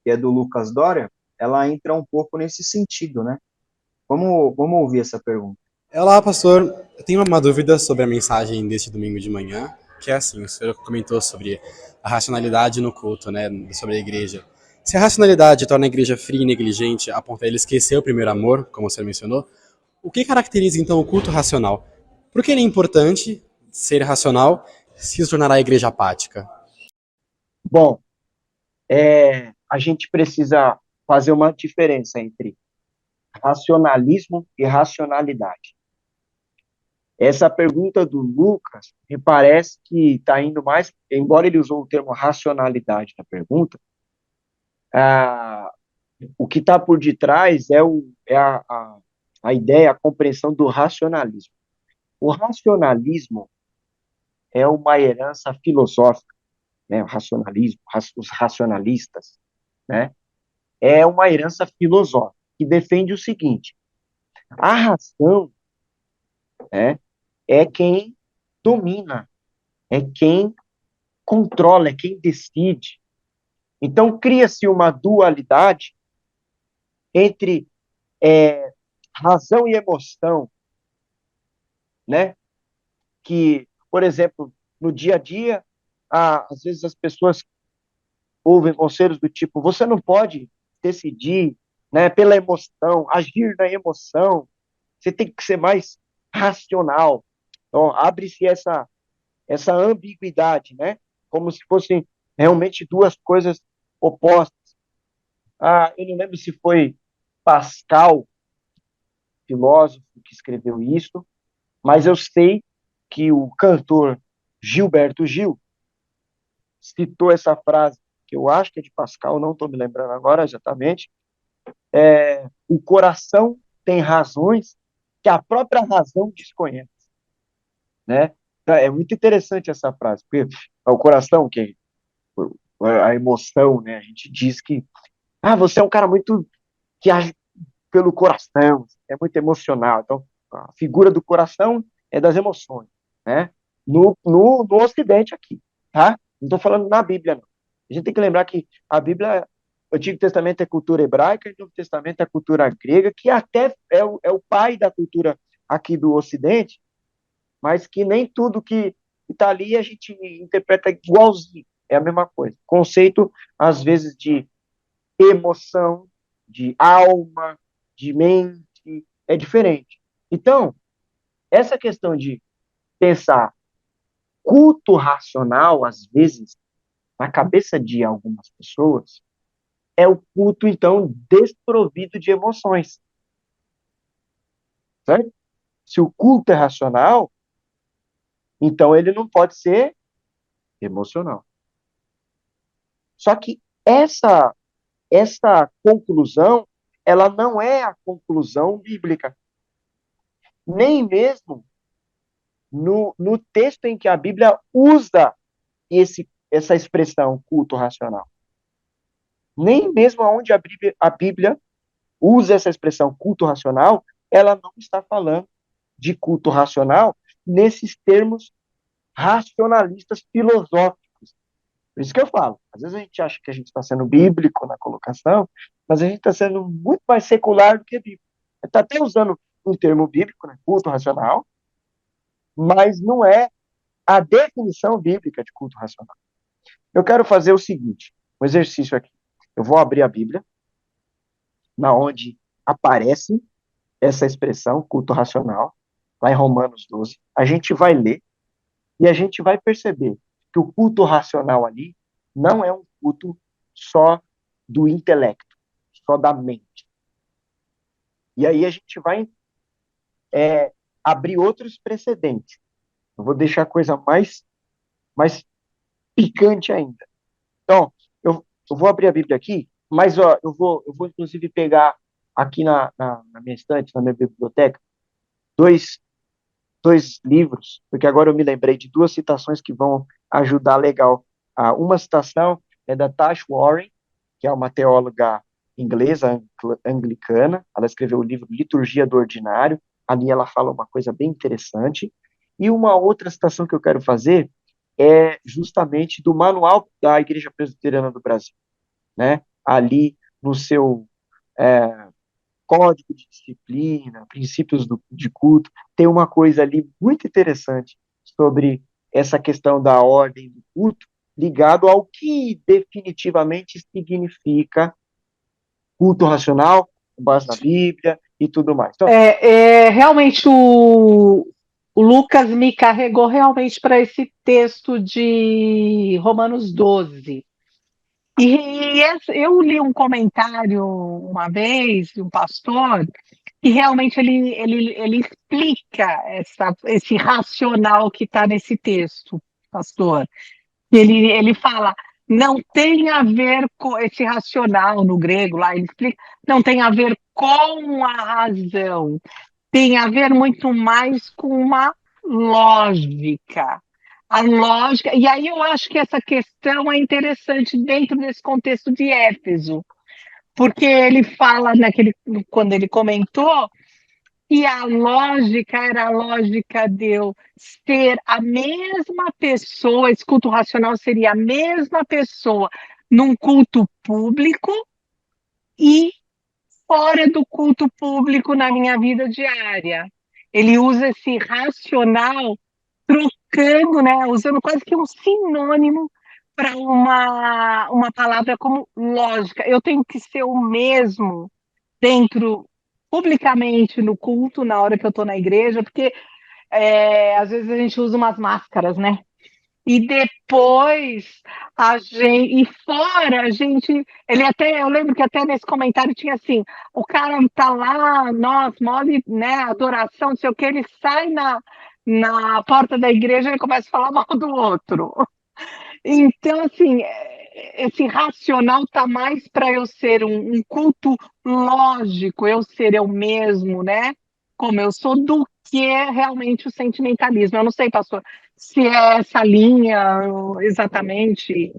que é do Lucas Dória, ela entra um pouco nesse sentido, né? Vamos ouvir essa pergunta. Olá, pastor. Eu tenho uma dúvida sobre a mensagem deste domingo de manhã, que é assim, o senhor comentou sobre a racionalidade no culto, né, sobre a igreja. Se a racionalidade torna a igreja fria e negligente a ponto de ele esquecer o primeiro amor, como o senhor mencionou, o que caracteriza então o culto racional? Por que ele é importante ser racional se tornará a igreja apática? Bom, a gente precisa fazer uma diferença entre racionalismo e racionalidade. Essa pergunta do Lucas me parece que está indo mais, embora ele usou o termo racionalidade na pergunta, o que está por detrás a ideia, a compreensão do racionalismo. O racionalismo é uma herança filosófica, né? O racionalismo, os racionalistas, né? É uma herança filosófica que defende o seguinte: a razão, né, é quem domina, é quem controla, é quem decide. Então, cria-se uma dualidade entre razão e emoção, né? Que, por exemplo, no dia a dia, às vezes as pessoas ouvem conselhos do tipo: você não pode decidir, né, pela emoção, agir na emoção, você tem que ser mais racional. Então, abre-se essa ambiguidade, né? Como se fossem realmente duas coisas opostas. Eu não lembro se foi Pascal, filósofo, que escreveu isso, mas eu sei que o cantor Gilberto Gil citou essa frase, que eu acho que é de Pascal, não estou me lembrando agora exatamente. O coração tem razões que a própria razão desconhece, né? É muito interessante essa frase, porque é o coração que a emoção, né? A gente diz que você é um cara muito que age pelo coração, é muito emocional. Então, a figura do coração é das emoções, né? No Ocidente aqui, tá? Não estou falando na Bíblia, não. A gente tem que lembrar que a Bíblia, o Antigo Testamento é cultura hebraica, e o Novo Testamento é cultura grega, que até é o pai da cultura aqui do Ocidente, mas que nem tudo que está ali a gente interpreta igualzinho, é a mesma coisa. Conceito, às vezes, de emoção, de alma, de mente, é diferente. Então, essa questão de pensar culto racional, às vezes, na cabeça de algumas pessoas, é o culto, então, desprovido de emoções. Certo? Se o culto é racional, então ele não pode ser emocional. Só que essa conclusão, ela não é a conclusão bíblica. Nem mesmo no texto em que a Bíblia usa essa expressão culto racional. Nem mesmo onde a Bíblia usa essa expressão culto racional, ela não está falando de culto racional nesses termos racionalistas filosóficos. Por isso que eu falo, às vezes a gente acha que a gente está sendo bíblico na colocação, mas a gente está sendo muito mais secular do que bíblico. Está até usando um termo bíblico, né, culto racional, mas não é a definição bíblica de culto racional. Eu quero fazer o seguinte, um exercício aqui. Eu vou abrir a Bíblia, na onde aparece essa expressão, culto racional, lá em Romanos 12. A gente vai ler e a gente vai perceber que o culto racional ali não é um culto só do intelecto, só da mente. E aí a gente vai abrir outros precedentes. Eu vou deixar a coisa mais picante ainda. Então, eu vou abrir a Bíblia aqui, mas ó, eu vou inclusive pegar aqui na minha estante, na minha biblioteca, dois, dois livros, porque agora eu me lembrei de duas citações que vão ajudar legal. Uma citação é da Tash Warren, que é uma teóloga inglesa, anglicana. Ela escreveu o livro Liturgia do Ordinário. Ali ela fala uma coisa bem interessante. E uma outra citação que eu quero fazer é justamente do Manual da Igreja Presbiteriana do Brasil, né? Ali no seu código de disciplina, princípios de culto, tem uma coisa ali muito interessante sobre essa questão da ordem do culto, ligado ao que definitivamente significa culto racional, com base na Bíblia e tudo mais. Então, Realmente o Lucas me carregou realmente para esse texto de Romanos 12. Eu li um comentário uma vez de um pastor que realmente ele explica esse racional que está nesse texto, pastor. Ele fala, não tem a ver com esse racional no grego, lá ele explica, não tem a ver com a razão, tem a ver muito mais com uma lógica. A lógica, e aí eu acho que essa questão é interessante dentro desse contexto de Éfeso, porque ele fala quando ele comentou, e a lógica era a lógica de eu ser a mesma pessoa, esse culto racional seria a mesma pessoa num culto público e fora do culto público na minha vida diária. Ele usa esse racional trocando, né, usando quase que um sinônimo para uma palavra como lógica. Eu tenho que ser o mesmo dentro, publicamente no culto, na hora que eu estou na igreja, porque às vezes a gente usa umas máscaras, né? E depois e fora a gente, eu lembro que até nesse comentário tinha assim, o cara tá lá, mole, né, adoração, não sei o que, ele sai na porta da igreja e começa a falar mal do outro. Então, assim, esse racional tá mais para eu ser um culto lógico, eu ser eu mesmo, né? Como eu sou, do que realmente o sentimentalismo. Eu não sei, pastor, se é essa linha exatamente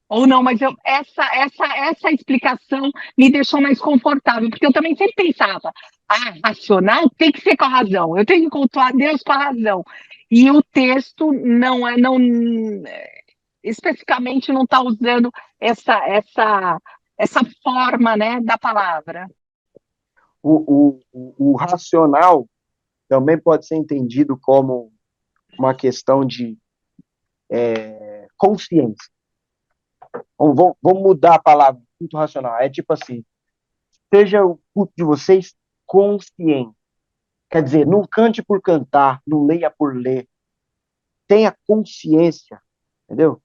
ou não, mas essa explicação me deixou mais confortável, porque eu também sempre pensava, racional tem que ser com a razão, eu tenho que cultuar Deus com a razão. E o texto não especificamente não está usando essa forma, né, da palavra. o racional também pode ser entendido como uma questão de consciência. Vamos mudar a palavra, culto racional. É tipo assim, seja o culto de vocês consciente. Quer dizer, não cante por cantar, não leia por ler. Tenha consciência, entendeu?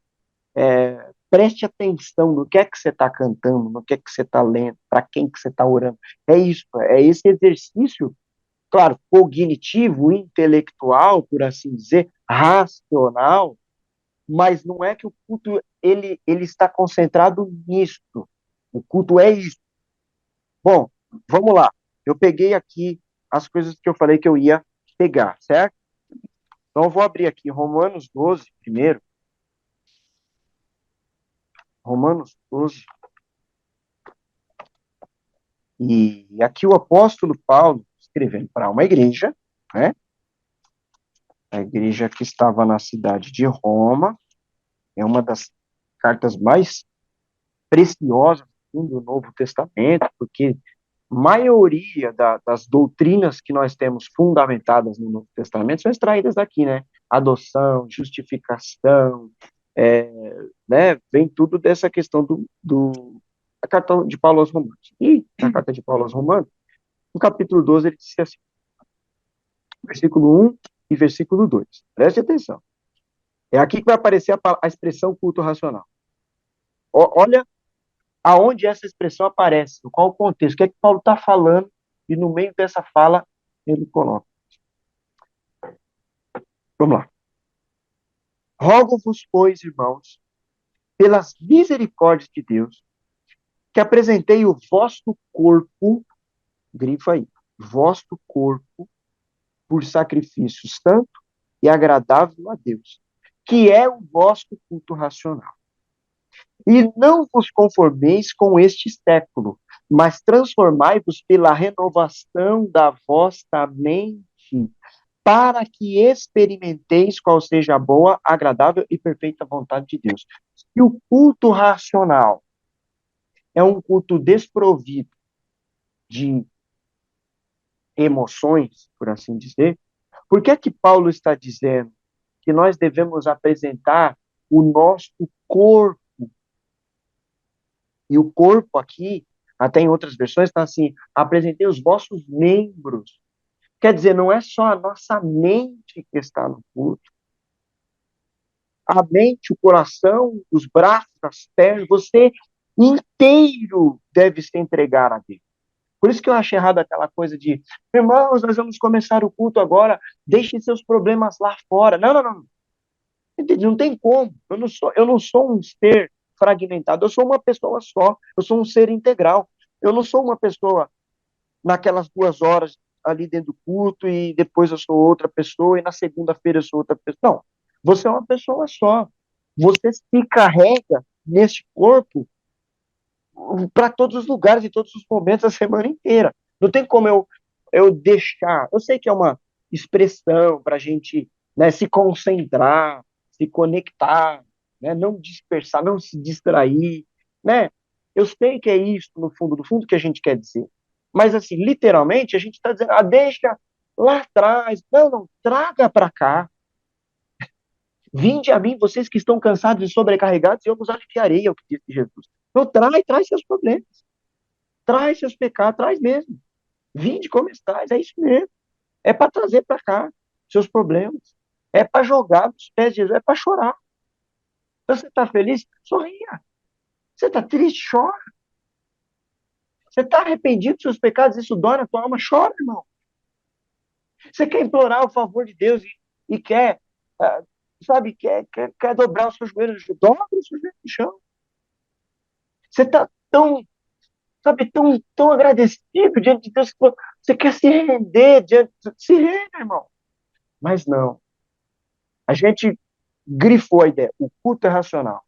Preste atenção no que é que você está cantando, no que é que você está lendo, para quem que você está orando. É isso, é esse exercício, claro, cognitivo, intelectual, por assim dizer, racional, mas não é que o culto ele está concentrado nisso. O culto é isso. Bom, vamos lá. Eu peguei aqui as coisas que eu falei que eu ia pegar, certo? Então eu vou abrir aqui Romanos 12 primeiro. Romanos 12. E aqui o apóstolo Paulo, escrevendo para uma igreja, né? A igreja que estava na cidade de Roma, é uma das cartas mais preciosas do Novo Testamento, porque a maioria das doutrinas que nós temos fundamentadas no Novo Testamento são extraídas daqui, né? Adoção, justificação, né, vem tudo dessa questão da carta de Paulo aos Romanos. E na carta de Paulo aos Romanos, no capítulo 12, ele disse assim, versículo 1 e versículo 2. Preste atenção. É aqui que vai aparecer a expressão culto racional. Olha aonde essa expressão aparece, qual o contexto, o que é que Paulo está falando, e no meio dessa fala ele coloca. Vamos lá. Rogo-vos, pois, irmãos, pelas misericórdias de Deus, que apresentei o vosso corpo, grifa aí, vosso corpo, por sacrifício santo e agradável a Deus, que é o vosso culto racional. E não vos conformeis com este século, mas transformai-vos pela renovação da vossa mente, para que experimenteis qual seja a boa, agradável e perfeita vontade de Deus. Se o culto racional é um culto desprovido de emoções, por assim dizer, por que é que Paulo está dizendo que nós devemos apresentar o nosso corpo? E o corpo aqui, até em outras versões, está assim, apresentei os vossos membros. Quer dizer, não é só a nossa mente que está no culto. A mente, o coração, os braços, as pernas, você inteiro deve se entregar a Deus. Por isso que eu acho errado aquela coisa de, irmãos, nós vamos começar o culto agora, deixem seus problemas lá fora. Não, não, não. Não tem como. Eu não sou um ser fragmentado, eu sou uma pessoa só, eu sou um ser integral. Eu não sou uma pessoa naquelas 2 horas ali dentro do culto e depois eu sou outra pessoa e na segunda-feira eu sou outra pessoa. Não, você é uma pessoa só. Você se carrega nesse corpo para todos os lugares e todos os momentos da semana inteira. Não tem como eu deixar. Eu sei que é uma expressão para a gente, né, se concentrar, se conectar, né, não dispersar, não se distrair, né? Eu sei que é isso, no fundo, do fundo, que a gente quer dizer. Mas, assim, literalmente, a gente está dizendo, deixa lá atrás. Não, não, traga para cá. Vinde a mim, vocês que estão cansados e sobrecarregados, e eu vos aliviarei, é o que disse Jesus. Então, traz seus problemas. Traz seus pecados, traz mesmo. Vinde como estás, é isso mesmo. É para trazer para cá seus problemas. É para jogar nos pés de Jesus, é para chorar. Você está feliz? Sorria. Você está triste? Chora. Você está arrependido dos seus pecados? Isso dói na tua alma? Chora, irmão. Você quer implorar o favor de Deus e quer, sabe, quer dobrar os seus joelhos, dobra os seus joelhos no chão. Você está tão, sabe, tão agradecido diante de Deus que você quer se render se renda, irmão. Mas não. A gente grifou a ideia, o culto é racional.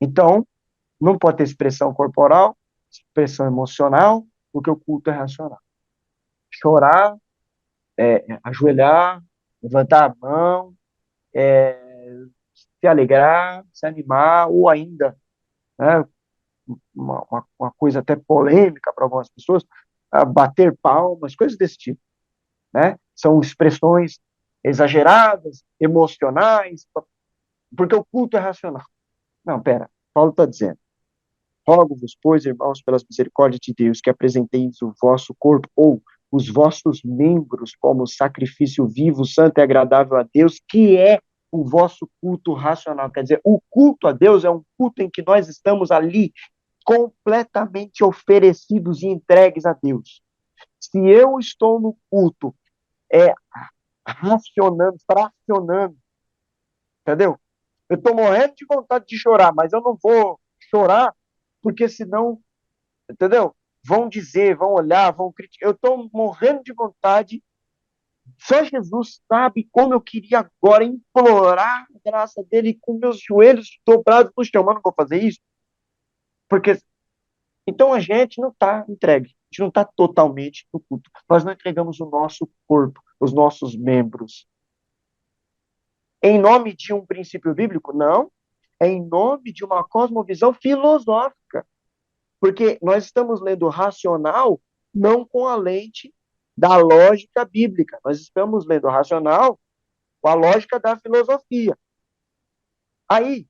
Então, não pode ter expressão corporal, expressão emocional, porque o culto é racional. Chorar, ajoelhar, levantar a mão, se alegrar, se animar, ou ainda, né, uma coisa até polêmica para algumas pessoas, bater palmas, coisas desse tipo, né? São expressões exageradas, emocionais, porque o culto é racional. Não, pera, Paulo está dizendo, rogo-vos, pois, irmãos, pelas misericórdias de Deus, que apresenteis o vosso corpo, ou os vossos membros, como sacrifício vivo, santo e agradável a Deus, que é o vosso culto racional. Quer dizer, o culto a Deus é um culto em que nós estamos ali completamente oferecidos e entregues a Deus. Se eu estou no culto, racionando, fracionando, entendeu? Eu estou morrendo de vontade de chorar, mas eu não vou chorar, porque senão, entendeu? Vão dizer, vão olhar, vão criticar. Eu estou morrendo de vontade. Só Jesus sabe como eu queria agora implorar a graça dele com meus joelhos dobrados no chão, mas não vou fazer isso. Porque então a gente não está entregue, a gente não está totalmente no culto. Nós não entregamos o nosso corpo, os nossos membros. Em nome de um princípio bíblico? Não. É em nome de uma cosmovisão filosófica. Porque nós estamos lendo racional não com a lente da lógica bíblica. Nós estamos lendo racional com a lógica da filosofia. Aí,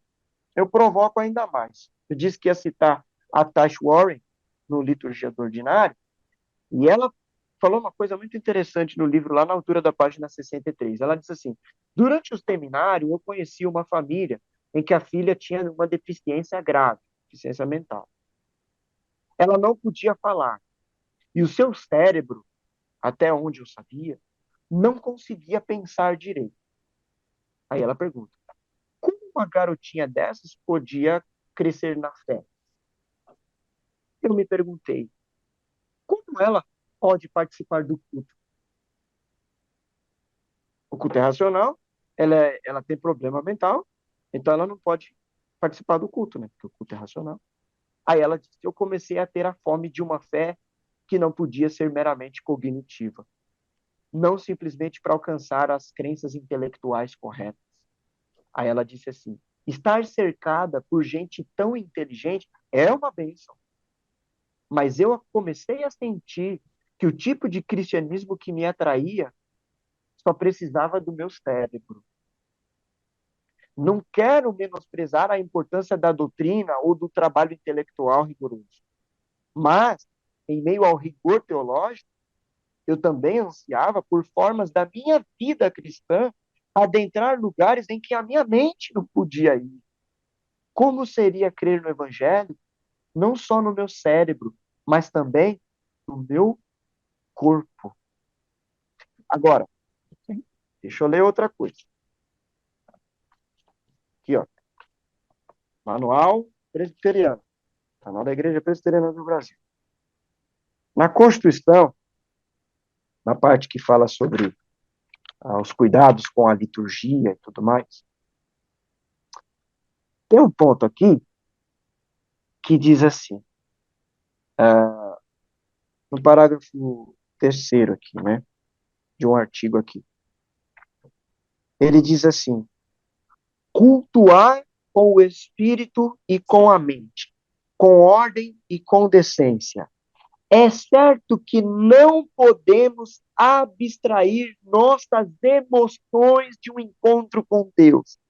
eu provoco ainda mais. Eu disse que ia citar a Tash Warren no Liturgia do Ordinário, e ela falou uma coisa muito interessante no livro, lá na altura da página 63. Ela disse assim: durante o seminário, eu conheci uma família em que a filha tinha uma deficiência grave, deficiência mental. Ela não podia falar, e o seu cérebro, até onde eu sabia, não conseguia pensar direito. Aí ela pergunta: como uma garotinha dessas podia crescer na fé? Eu me perguntei: como ela pode participar do culto? O culto é racional, ela tem problema mental, então ela não pode participar do culto, né? Porque o culto é racional. Aí ela disse: eu comecei a ter a fome de uma fé que não podia ser meramente cognitiva, não simplesmente para alcançar as crenças intelectuais corretas. Aí ela disse assim: estar cercada por gente tão inteligente é uma bênção, mas eu comecei a sentir que o tipo de cristianismo que me atraía só precisava do meu cérebro. Não quero menosprezar a importância da doutrina ou do trabalho intelectual rigoroso, mas, em meio ao rigor teológico, eu também ansiava por formas da minha vida cristã adentrar lugares em que a minha mente não podia ir. Como seria crer no Evangelho, não só no meu cérebro, mas também no meu corpo? Agora, deixa eu ler outra coisa. Aqui, ó. Manual Presbiteriano. Canal da Igreja Presbiteriana do Brasil. Na Constituição, na parte que fala sobre os cuidados com a liturgia e tudo mais, tem um ponto aqui que diz assim, no parágrafo terceiro aqui, né, de um artigo aqui. Ele diz assim: cultuar com o espírito e com a mente, com ordem e com decência. É certo que não podemos abstrair nossas emoções de um encontro com Deus.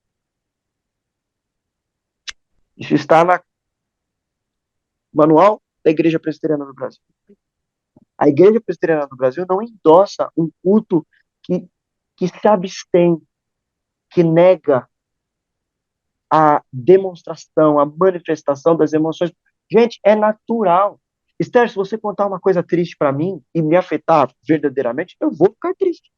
Isso está no Manual da Igreja Presbiteriana do Brasil. A Igreja Presbiteriana do Brasil não endossa um culto que se abstém, que nega a demonstração, a manifestação das emoções. Gente, é natural. Esther, se você contar uma coisa triste para mim e me afetar verdadeiramente, eu vou ficar triste.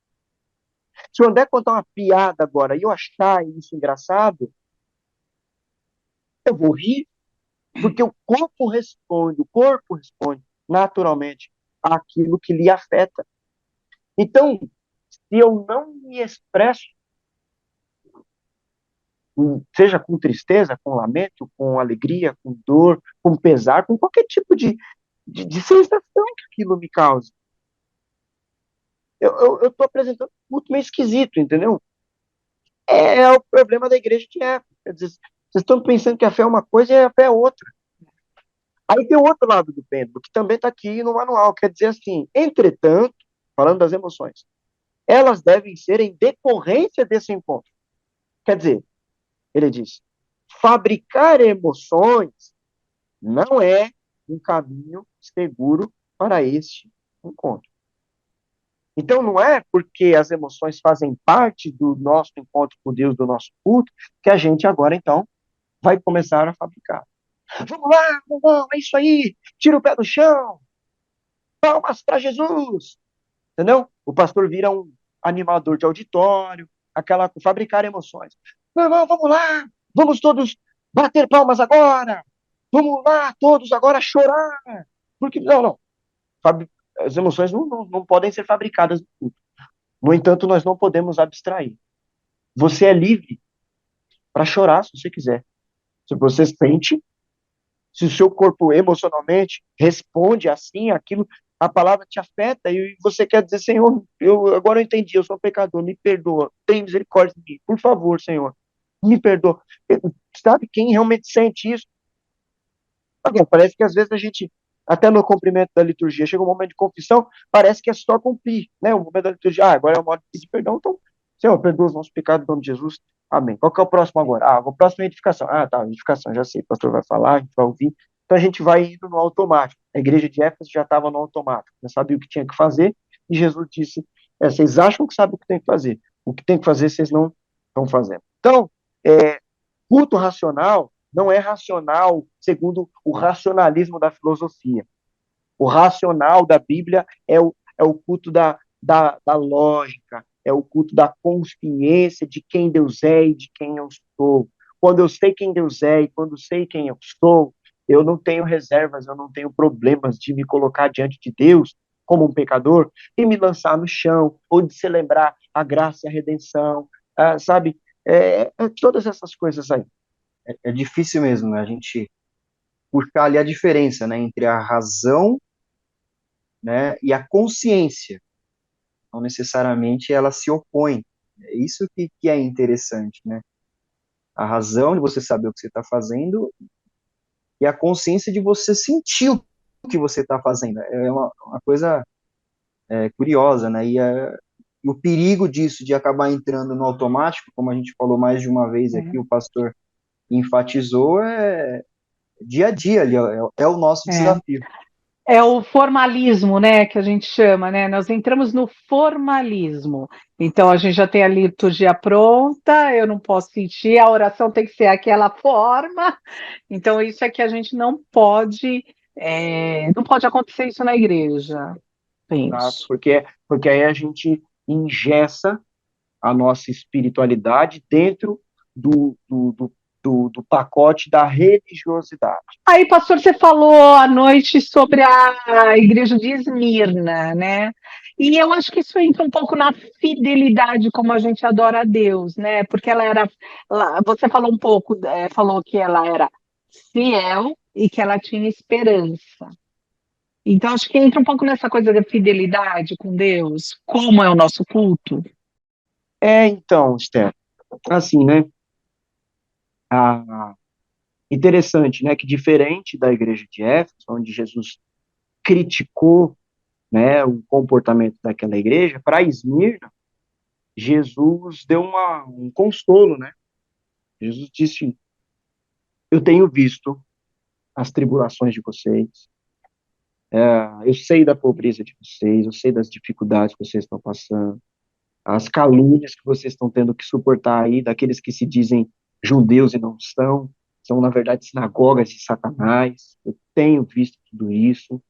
Se o André contar uma piada agora e eu achar isso engraçado, eu vou rir, porque o corpo responde naturalmente àquilo que lhe afeta. Então, se eu não me expresso, seja com tristeza, com lamento, com alegria, com dor, com pesar, com qualquer tipo de sensação que aquilo me causa, eu estou apresentando um culto meio esquisito, entendeu? É o problema da igreja de época. Quer dizer, vocês estão pensando que a fé é uma coisa e a fé é outra. Aí tem o outro lado do pêndulo, que também está aqui no manual, quer dizer assim: entretanto, falando das emoções, elas devem ser em decorrência desse encontro. Quer dizer, ele diz, fabricar emoções não é um caminho seguro para este encontro. Então, não é porque as emoções fazem parte do nosso encontro com Deus, do nosso culto, que a gente agora, então, vai começar a fabricar. Vamos lá, vamos, é isso aí, tira o pé do chão, palmas para Jesus, entendeu? O pastor vira um animador de auditório, fabricar emoções. Vamos lá, vamos todos bater palmas agora, vamos lá, todos agora chorar, porque, não, as emoções não podem ser fabricadas no culto. No entanto, nós não podemos abstrair. Você é livre para chorar se você quiser. Se você sente, se o seu corpo emocionalmente responde assim, aquilo, a palavra te afeta e você quer dizer: Senhor, agora eu entendi, eu sou pecador, me perdoa, tem misericórdia de mim, por favor, Senhor, me perdoa. Sabe quem realmente sente isso? Agora, parece que às vezes a gente, até no cumprimento da liturgia, chega um momento de confissão, parece que é só cumprir, né? O momento da liturgia, agora é o modo de pedir perdão, então Senhor, perdoa os nossos pecados em nome de Jesus. Amém. Qual que é o próximo agora? O próximo é edificação. Tá, edificação, já sei. O pastor vai falar, a gente vai ouvir. Então a gente vai indo no automático. A igreja de Éfeso já estava no automático, já sabia o que tinha que fazer, e Jesus disse: vocês acham que sabem o que tem que fazer. O que tem que fazer, vocês não estão fazendo. Então, culto racional não é racional segundo o racionalismo da filosofia. O racional da Bíblia é o culto da lógica, é o culto da consciência de quem Deus é e de quem eu sou. Quando eu sei quem Deus é e quando sei quem eu sou, eu não tenho reservas, eu não tenho problemas de me colocar diante de Deus como um pecador e me lançar no chão, ou de celebrar a graça e a redenção, sabe? Todas essas coisas aí. É difícil mesmo, né? A gente puxar ali a diferença, né, entre a razão, né, e a consciência. Não necessariamente ela se opõe. É isso que é interessante, né? A razão de você saber o que você está fazendo e a consciência de você sentir o que você está fazendo. É uma coisa curiosa, né? E o perigo disso, de acabar entrando no automático, como a gente falou mais de uma vez aqui, o pastor enfatizou, dia a dia ali, é o nosso É. desafio. É o formalismo, né, que a gente chama, né? Nós entramos no formalismo. Então a gente já tem a liturgia pronta, eu não posso sentir, a oração tem que ser aquela forma. Então isso é que a gente não pode acontecer isso na igreja. Exato, Penso. porque aí a gente engessa a nossa espiritualidade dentro do pacote da religiosidade. Aí, pastor, você falou à noite sobre a igreja de Esmirna, né? E eu acho que isso entra um pouco na fidelidade, como a gente adora a Deus, né? Porque você falou um pouco, falou que ela era fiel e que ela tinha esperança. Então, acho que entra um pouco nessa coisa da fidelidade com Deus, como é o nosso culto. Então, Esther, assim, né? Interessante, né? Que diferente da igreja de Éfeso, onde Jesus criticou, né, o comportamento daquela igreja, para Esmirna, Jesus deu um consolo, né? Jesus disse: eu tenho visto as tribulações de vocês, eu sei da pobreza de vocês, eu sei das dificuldades que vocês estão passando, as calúnias que vocês estão tendo que suportar aí, daqueles que se dizem judeus e não são na verdade sinagogas de Satanás. Eu tenho visto tudo isso,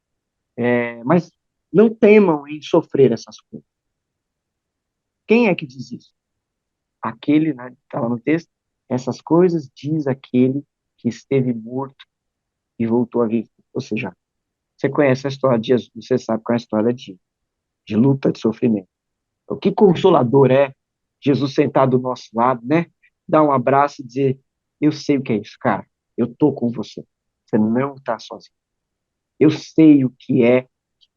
mas não temam em sofrer essas coisas. Quem é que diz isso? Aquele, né, que está lá no texto, essas coisas diz aquele que esteve morto e voltou a viver. Ou seja, você conhece a história de Jesus, você sabe qual é a história de luta, de sofrimento. O que consolador é Jesus sentar do nosso lado, né? Dar um abraço e dizer: eu sei o que é isso, cara. Eu tô com você. Você não está sozinho. Eu sei o que é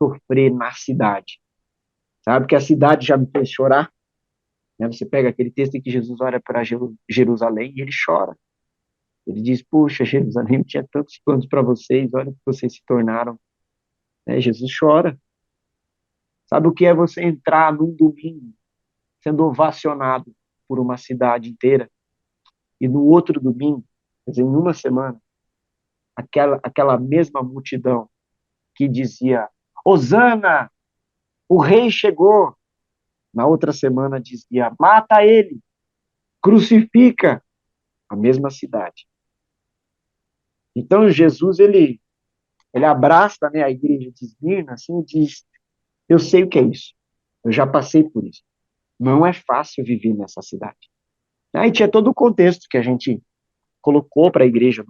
sofrer na cidade. Sabe que a cidade já me fez chorar? Né? Você pega aquele texto em que Jesus olha para Jerusalém e ele chora. Ele diz: puxa, Jerusalém, eu tinha tantos planos para vocês, olha o que vocês se tornaram. Né? Jesus chora. Sabe o que é você entrar num domingo sendo ovacionado por uma cidade inteira e no outro domingo, quer dizer, em uma semana, aquela mesma multidão que dizia: Hosana, o rei chegou. Na outra semana dizia: mata ele, crucifica. A mesma cidade. Então Jesus, ele abraça, né, a igreja de Esmirna, assim, e diz: eu sei o que é isso, eu já passei por isso. Não é fácil viver nessa cidade. Aí tinha todo o contexto que a gente colocou para a igreja.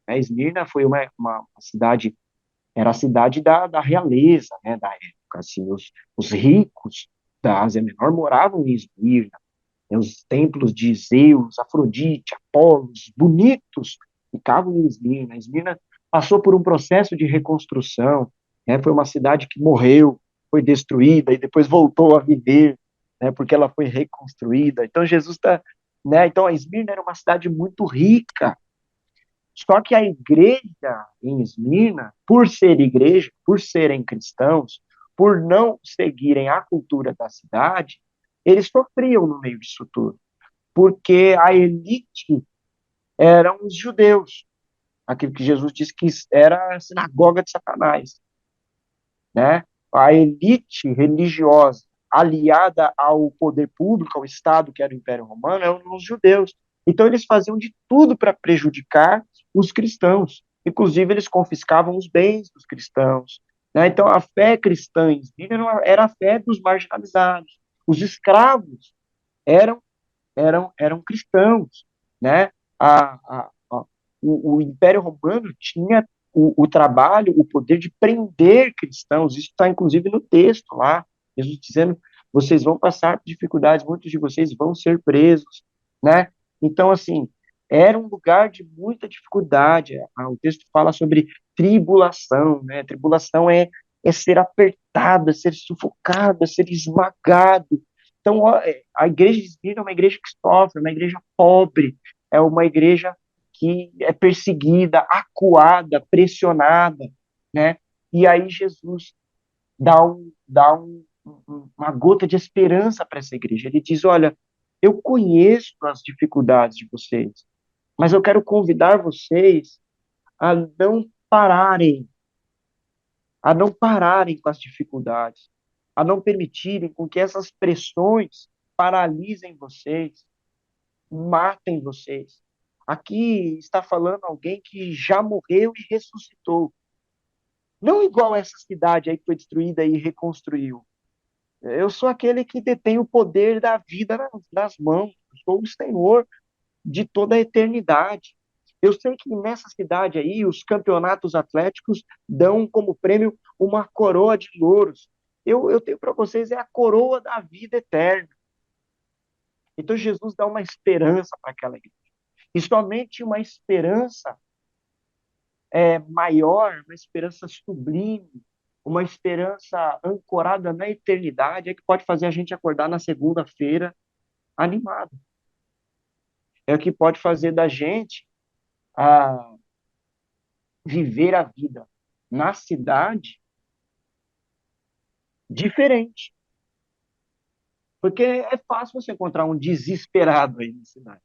Né? Esmirna foi uma cidade, era a cidade da realeza, né, da época. Assim, os ricos da Ásia Menor moravam em Esmirna. Né? Os templos de Zeus, Afrodite, Apolos, bonitos, ficavam em Esmirna. Esmirna passou por um processo de reconstrução. Né? Foi uma cidade que morreu, foi destruída e depois voltou a viver, né, porque ela foi reconstruída. Então Jesus está, né? Então a Esmirna era uma cidade muito rica. Só que a igreja em Esmirna, por ser igreja, por serem cristãos, por não seguirem a cultura da cidade, eles sofriam no meio disso tudo, porque a elite eram os judeus, aquilo que Jesus disse que era a sinagoga de Satanás, né? A elite religiosa aliada ao poder público, ao Estado, que era o Império Romano, eram os judeus. Então eles faziam de tudo para prejudicar os cristãos. Inclusive eles confiscavam os bens dos cristãos, né? Então a fé cristã em si era a fé dos marginalizados. Os escravos eram eram cristãos, né? O Império Romano tinha o trabalho, o poder de prender cristãos, isso está inclusive no texto lá, Jesus dizendo, vocês vão passar por dificuldades, muitos de vocês vão ser presos, né? Então, assim, era um lugar de muita dificuldade, o texto fala sobre tribulação, né? Tribulação é ser apertado, é ser sufocado, é ser esmagado. Então, a igreja de Esmirna é uma igreja que sofre, é uma igreja pobre, é uma igreja que é perseguida, acuada, pressionada, né? E aí Jesus uma gota de esperança para essa igreja. Ele diz, olha, eu conheço as dificuldades de vocês, mas eu quero convidar vocês a não pararem, a não pararem com as dificuldades, a não permitirem com que essas pressões paralisem vocês, matem vocês. Aqui está falando alguém que já morreu e ressuscitou. Não igual essa cidade aí que foi destruída e reconstruiu. Eu sou aquele que detém o poder da vida nas mãos. Eu sou o Senhor de toda a eternidade. Eu sei que nessa cidade aí, os campeonatos atléticos dão como prêmio uma coroa de louros. Eu tenho para vocês, é a coroa da vida eterna. Então Jesus dá uma esperança para aquela igreja. E somente uma esperança maior, uma esperança sublime, uma esperança ancorada na eternidade é que pode fazer a gente acordar na segunda-feira animado. É o que pode fazer da gente viver a vida na cidade diferente. Porque é fácil você encontrar um desesperado aí na cidade.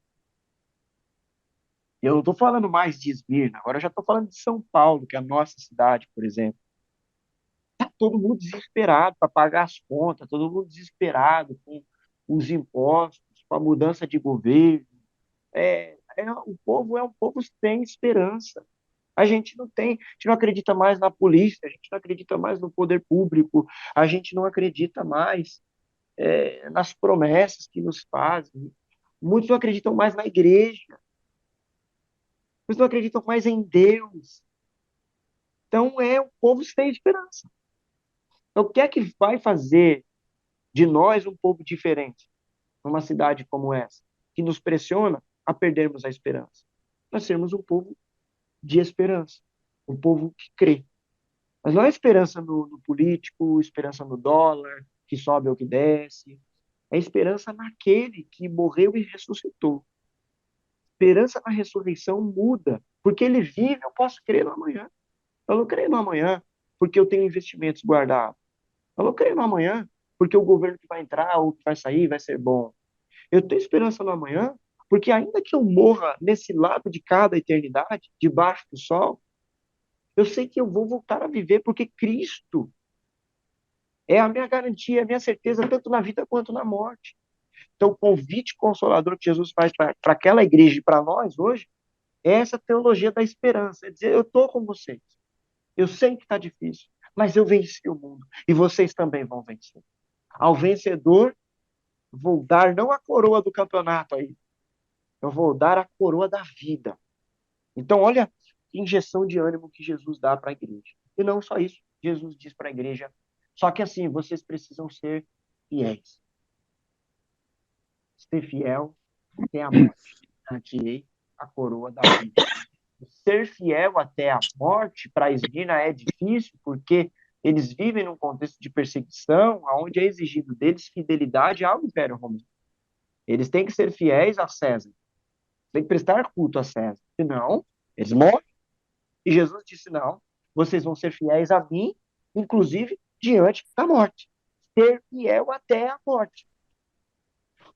Eu não estou falando mais de Esmirna, agora eu já estou falando de São Paulo, que é a nossa cidade, por exemplo. Está todo mundo desesperado para pagar as contas, todo mundo desesperado com os impostos, com a mudança de governo. O povo é um povo sem esperança. A gente não tem, a gente não acredita mais na polícia, a gente não acredita mais no poder público, a gente não acredita mais nas promessas que nos fazem. Muitos não acreditam mais na igreja, muitos não acreditam mais em Deus. Então é um povo sem esperança. Então, o que é que vai fazer de nós um povo diferente numa cidade como essa, que nos pressiona a perdermos a esperança? Nós sermos um povo de esperança, um povo que crê. Mas não é esperança no político, esperança no dólar, que sobe ou que desce. É esperança naquele que morreu e ressuscitou. Esperança na ressurreição muda. Porque ele vive, eu posso crer no amanhã. Eu não creio no amanhã porque eu tenho investimentos guardados. Eu não creio no amanhã porque o governo que vai entrar ou que vai sair vai ser bom. Eu tenho esperança no amanhã porque ainda que eu morra nesse lado de cada eternidade, debaixo do sol, eu sei que eu vou voltar a viver porque Cristo é a minha garantia, é a minha certeza, tanto na vida quanto na morte. Então, o convite consolador que Jesus faz para aquela igreja e para nós hoje é essa teologia da esperança. É dizer, eu estou com vocês. Eu sei que está difícil, mas eu venci o mundo. E vocês também vão vencer. Ao vencedor, vou dar não a coroa do campeonato aí, eu vou dar a coroa da vida. Então, olha que injeção de ânimo que Jesus dá para a igreja. E não só isso, Jesus diz para a igreja, só que assim, vocês precisam ser fiéis. Ser fiel até a morte. Aqui, a coroa da vida. Ser fiel até a morte, para a Esmirna, é difícil, porque eles vivem num contexto de perseguição, onde é exigido deles fidelidade ao Império Romano. Eles têm que ser fiéis a César. Têm que prestar culto a César. Senão, eles morrem. E Jesus disse, não, vocês vão ser fiéis a mim, inclusive diante da morte. Ser fiel até a morte.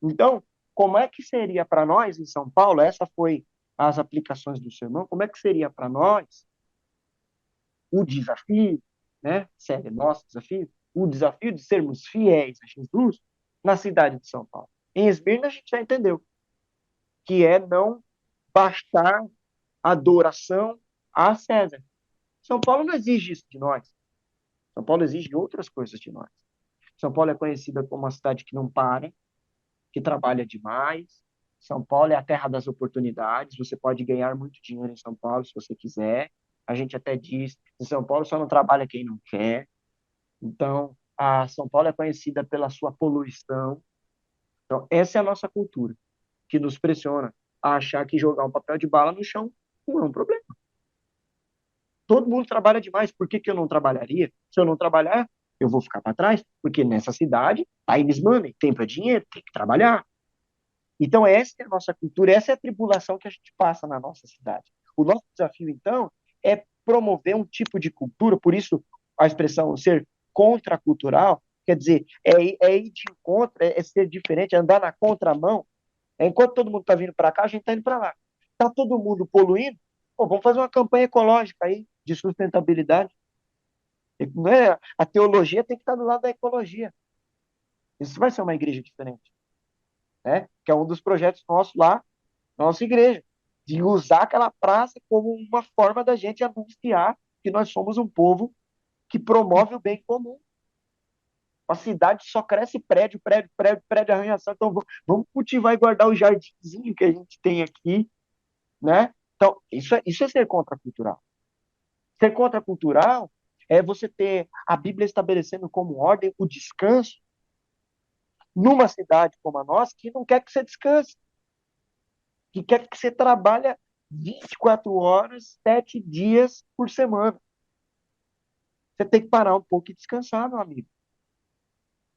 Então, como é que seria para nós em São Paulo? Essa foi as aplicações do sermão. Como é que seria para nós o desafio, né? Sério, nosso desafio, o desafio de sermos fiéis a Jesus na cidade de São Paulo. Em Esmirna a gente já entendeu que é não bastar adoração a César. São Paulo não exige isso de nós. São Paulo exige outras coisas de nós. São Paulo é conhecida como uma cidade que não para, que trabalha demais. São Paulo é a terra das oportunidades. Você pode ganhar muito dinheiro em São Paulo se você quiser. A gente até diz, em São Paulo só não trabalha quem não quer. Então, a São Paulo é conhecida pela sua poluição. Então, essa é a nossa cultura, que nos pressiona a achar que jogar um papel de bala no chão não é um problema. Todo mundo trabalha demais. Por que que eu não trabalharia? Se eu não trabalhar, eu vou ficar para trás, porque nessa cidade, time money, tempo é dinheiro, tem que trabalhar. Então, essa é a nossa cultura, essa é a tribulação que a gente passa na nossa cidade. O nosso desafio, então, é promover um tipo de cultura, por isso a expressão ser contracultural, quer dizer, é ir de encontro, é ser diferente, é andar na contramão. Enquanto todo mundo está vindo para cá, a gente está indo para lá. Está todo mundo poluindo? Pô, vamos fazer uma campanha ecológica aí, de sustentabilidade. Não é? A teologia tem que estar do lado da ecologia. Isso vai ser uma igreja diferente, né? Que é um dos projetos nossos lá, na nossa igreja, de usar aquela praça como uma forma da gente anunciar que nós somos um povo que promove o bem comum. A cidade só cresce prédio, prédio, prédio, prédio, arranha-céu. Então, vamos cultivar e guardar o jardinzinho que a gente tem aqui, né? Então, isso é ser contracultural. Ser contracultural é você ter a Bíblia estabelecendo como ordem o descanso numa cidade como a nossa, que não quer que você descanse, que quer que você trabalhe 24 horas, 7 dias por semana. Você tem que parar um pouco e descansar, meu amigo.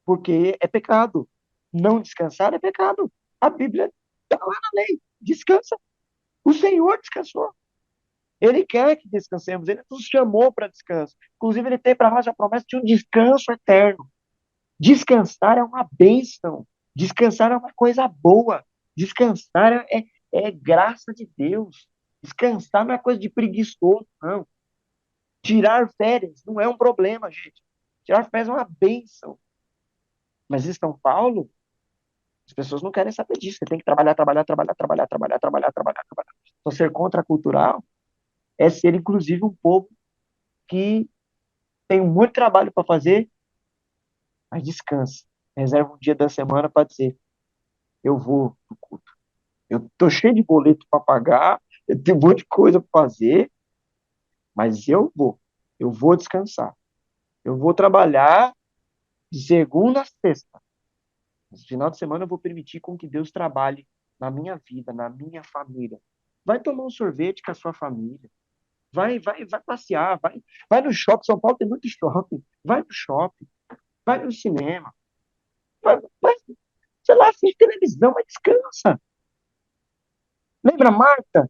Porque é pecado. Não descansar é pecado. A Bíblia está lá na lei. Descansa. O Senhor descansou. Ele quer que descansemos. Ele nos chamou para descanso. Inclusive, ele tem para nós a promessa de um descanso eterno. Descansar é uma bênção. Descansar é uma coisa boa. Descansar é graça de Deus. Descansar não é coisa de preguiçoso, não. Tirar férias não é um problema, gente. Tirar férias é uma bênção. Mas em São Paulo, as pessoas não querem saber disso. Você tem que trabalhar, trabalhar, trabalhar, trabalhar, trabalhar, trabalhar, trabalhar, trabalhar. Então, ser contracultural é ser, inclusive, um povo que tem muito trabalho para fazer, mas descansa. Reserva um dia da semana para dizer, eu vou pro culto. Eu tô cheio de boleto para pagar, eu tenho um monte de coisa para fazer, mas eu vou. Eu vou descansar. Eu vou trabalhar de segunda a sexta. No final de semana eu vou permitir com que Deus trabalhe na minha vida, na minha família. Vai tomar um sorvete com a sua família. Vai passear, vai no shopping. São Paulo tem muito shopping. Vai no shopping, vai no cinema. Vai, sei lá, assiste televisão, mas descansa. Lembra Marta?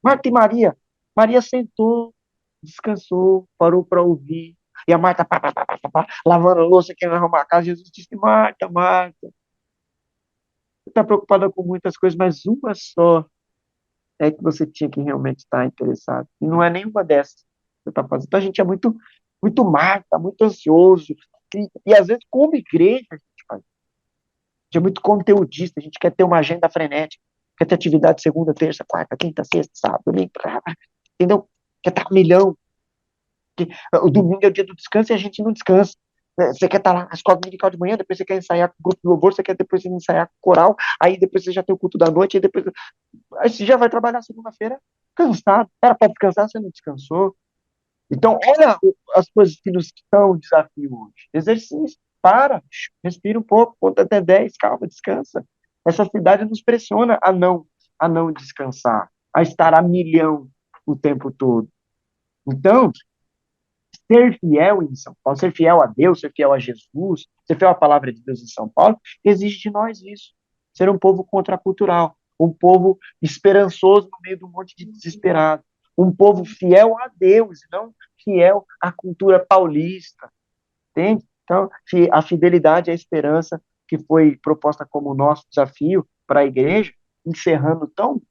Marta e Maria. Maria sentou, descansou, parou para ouvir. E a Marta, pá, lavando a louça, querendo arrumar a casa. Jesus disse, Marta, Marta, você está preocupada com muitas coisas, mas uma só é que você tinha que realmente estar interessado. E não é nenhuma dessas que você está fazendo. Então a gente é muito, muito Marta, muito ansioso. E às vezes, como igreja, a gente faz. A gente é muito conteudista, a gente quer ter uma agenda frenética, quer ter atividade segunda, terça, quarta, quinta, sexta, sábado, domingo, entendeu? Quer estar um milhão. O domingo é o dia do descanso e a gente não descansa. Você quer estar lá na escola dominical de manhã, depois você quer ensaiar com o grupo de louvor, você quer depois ensaiar com o coral, aí depois você já tem o culto da noite, aí você já vai trabalhar segunda-feira cansado. Era para descansar, você não descansou. Então, olha as coisas que nos são desafio hoje. Exercício, respira um pouco, conta até 10, calma, descansa. Essa cidade nos pressiona a não descansar, a estar a milhão o tempo todo. Então, ser fiel em São Paulo, ser fiel a Deus, ser fiel a Jesus, ser fiel à palavra de Deus em São Paulo, exige de nós isso. Ser um povo contracultural, um povo esperançoso no meio de um monte de desesperado, um povo fiel a Deus, não fiel à cultura paulista, entende? Então, a fidelidade e a esperança que foi proposta como o nosso desafio para a igreja, encerrando tão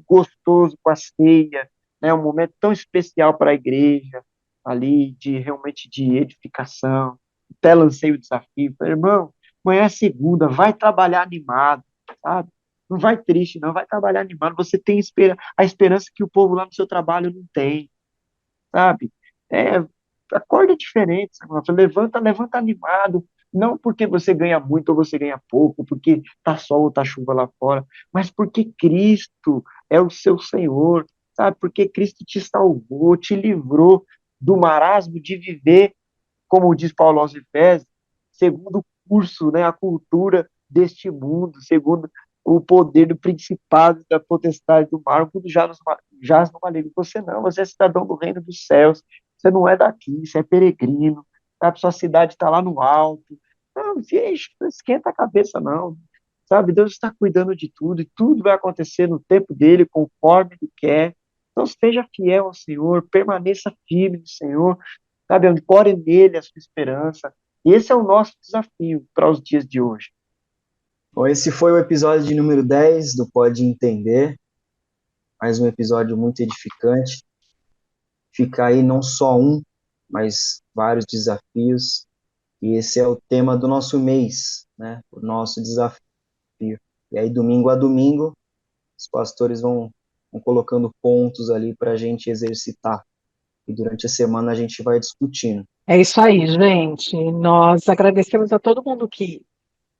gostoso com a ceia, né, um momento tão especial para a igreja, ali, realmente de edificação. Até lancei o desafio, falei, irmão, amanhã é segunda, vai trabalhar animado, sabe? Não vai triste, não, vai trabalhar animado. Você tem a esperança que o povo lá no seu trabalho não tem, sabe? É, acorda diferente, sabe? Levanta animado, não porque você ganha muito ou você ganha pouco, porque tá sol ou tá chuva lá fora, mas porque Cristo é o seu Senhor, sabe? Porque Cristo te salvou, te livrou do marasmo de viver, como diz Paulo aos Efésios, segundo o curso, né, a cultura deste mundo, segundo o poder do principado, da potestade do mar, quando jaz no maligno. Você é cidadão do reino dos céus, você não é daqui, você é peregrino, sabe? Sua cidade está lá no alto. Não, gente, não esquenta a cabeça, não. Sabe, Deus está cuidando de tudo, e tudo vai acontecer no tempo dele, conforme ele quer. Então, seja fiel ao Senhor, permaneça firme no Senhor, sabe? Ancore nele a sua esperança. E esse é o nosso desafio para os dias de hoje. Bom, esse foi o episódio de número 10 do Pode Entender. Mais um episódio muito edificante. Fica aí não só um, mas vários desafios. E esse é o tema do nosso mês, né? O nosso desafio. E aí, domingo a domingo, os pastores vão colocando pontos ali para a gente exercitar. E durante a semana a gente vai discutindo. É isso aí, gente. Nós agradecemos a todo mundo que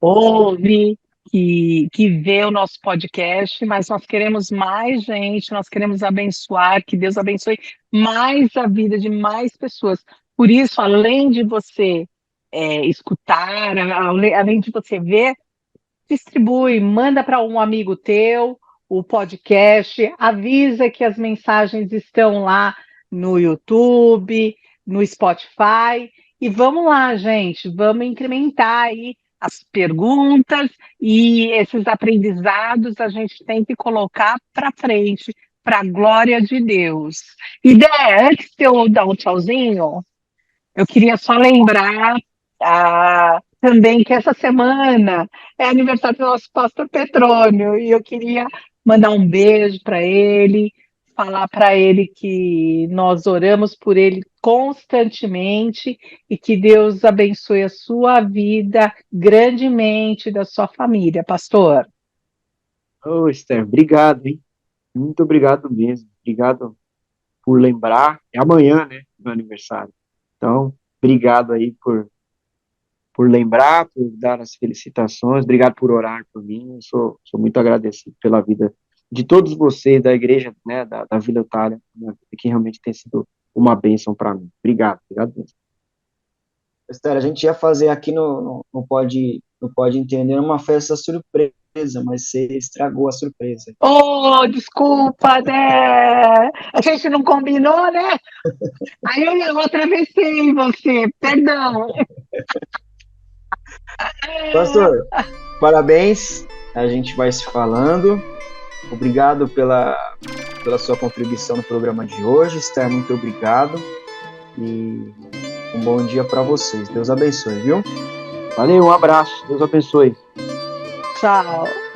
ouve, que vê o nosso podcast, mas nós queremos mais gente, nós queremos abençoar, que Deus abençoe mais a vida de mais pessoas. Por isso, além de você escutar, além de você ver, distribui, manda para um amigo teu o podcast, avisa que as mensagens estão lá no YouTube, no Spotify, e vamos lá, gente, vamos incrementar aí as perguntas e esses aprendizados a gente tem que colocar para frente, para a glória de Deus. E antes de eu dar um tchauzinho, eu queria só lembrar também que essa semana é aniversário do nosso pastor Petrônio, e eu queria mandar um beijo para ele, falar para ele que nós oramos por ele constantemente e que Deus abençoe a sua vida grandemente, da sua família, pastor. Ô, Esther, obrigado, hein? Muito obrigado mesmo. Obrigado por lembrar. É amanhã, né? Meu aniversário. Então, obrigado aí por lembrar, por dar as felicitações. Obrigado por orar por mim. Eu sou muito agradecido pela vida de todos vocês, da igreja, né? Da Vila Itália, né, que realmente tem sido uma bênção para mim. Obrigado mesmo. Esther, a gente ia fazer aqui no Pode Entender uma festa surpresa, mas você estragou a surpresa. Oh, desculpa, né? A gente não combinou, né? Aí eu atravessei você, perdão. Pastor, parabéns, a gente vai se falando. Obrigado pela sua contribuição no programa de hoje. Esther, muito obrigado. E um bom dia para vocês. Deus abençoe, viu? Valeu, um abraço. Deus abençoe. Tchau.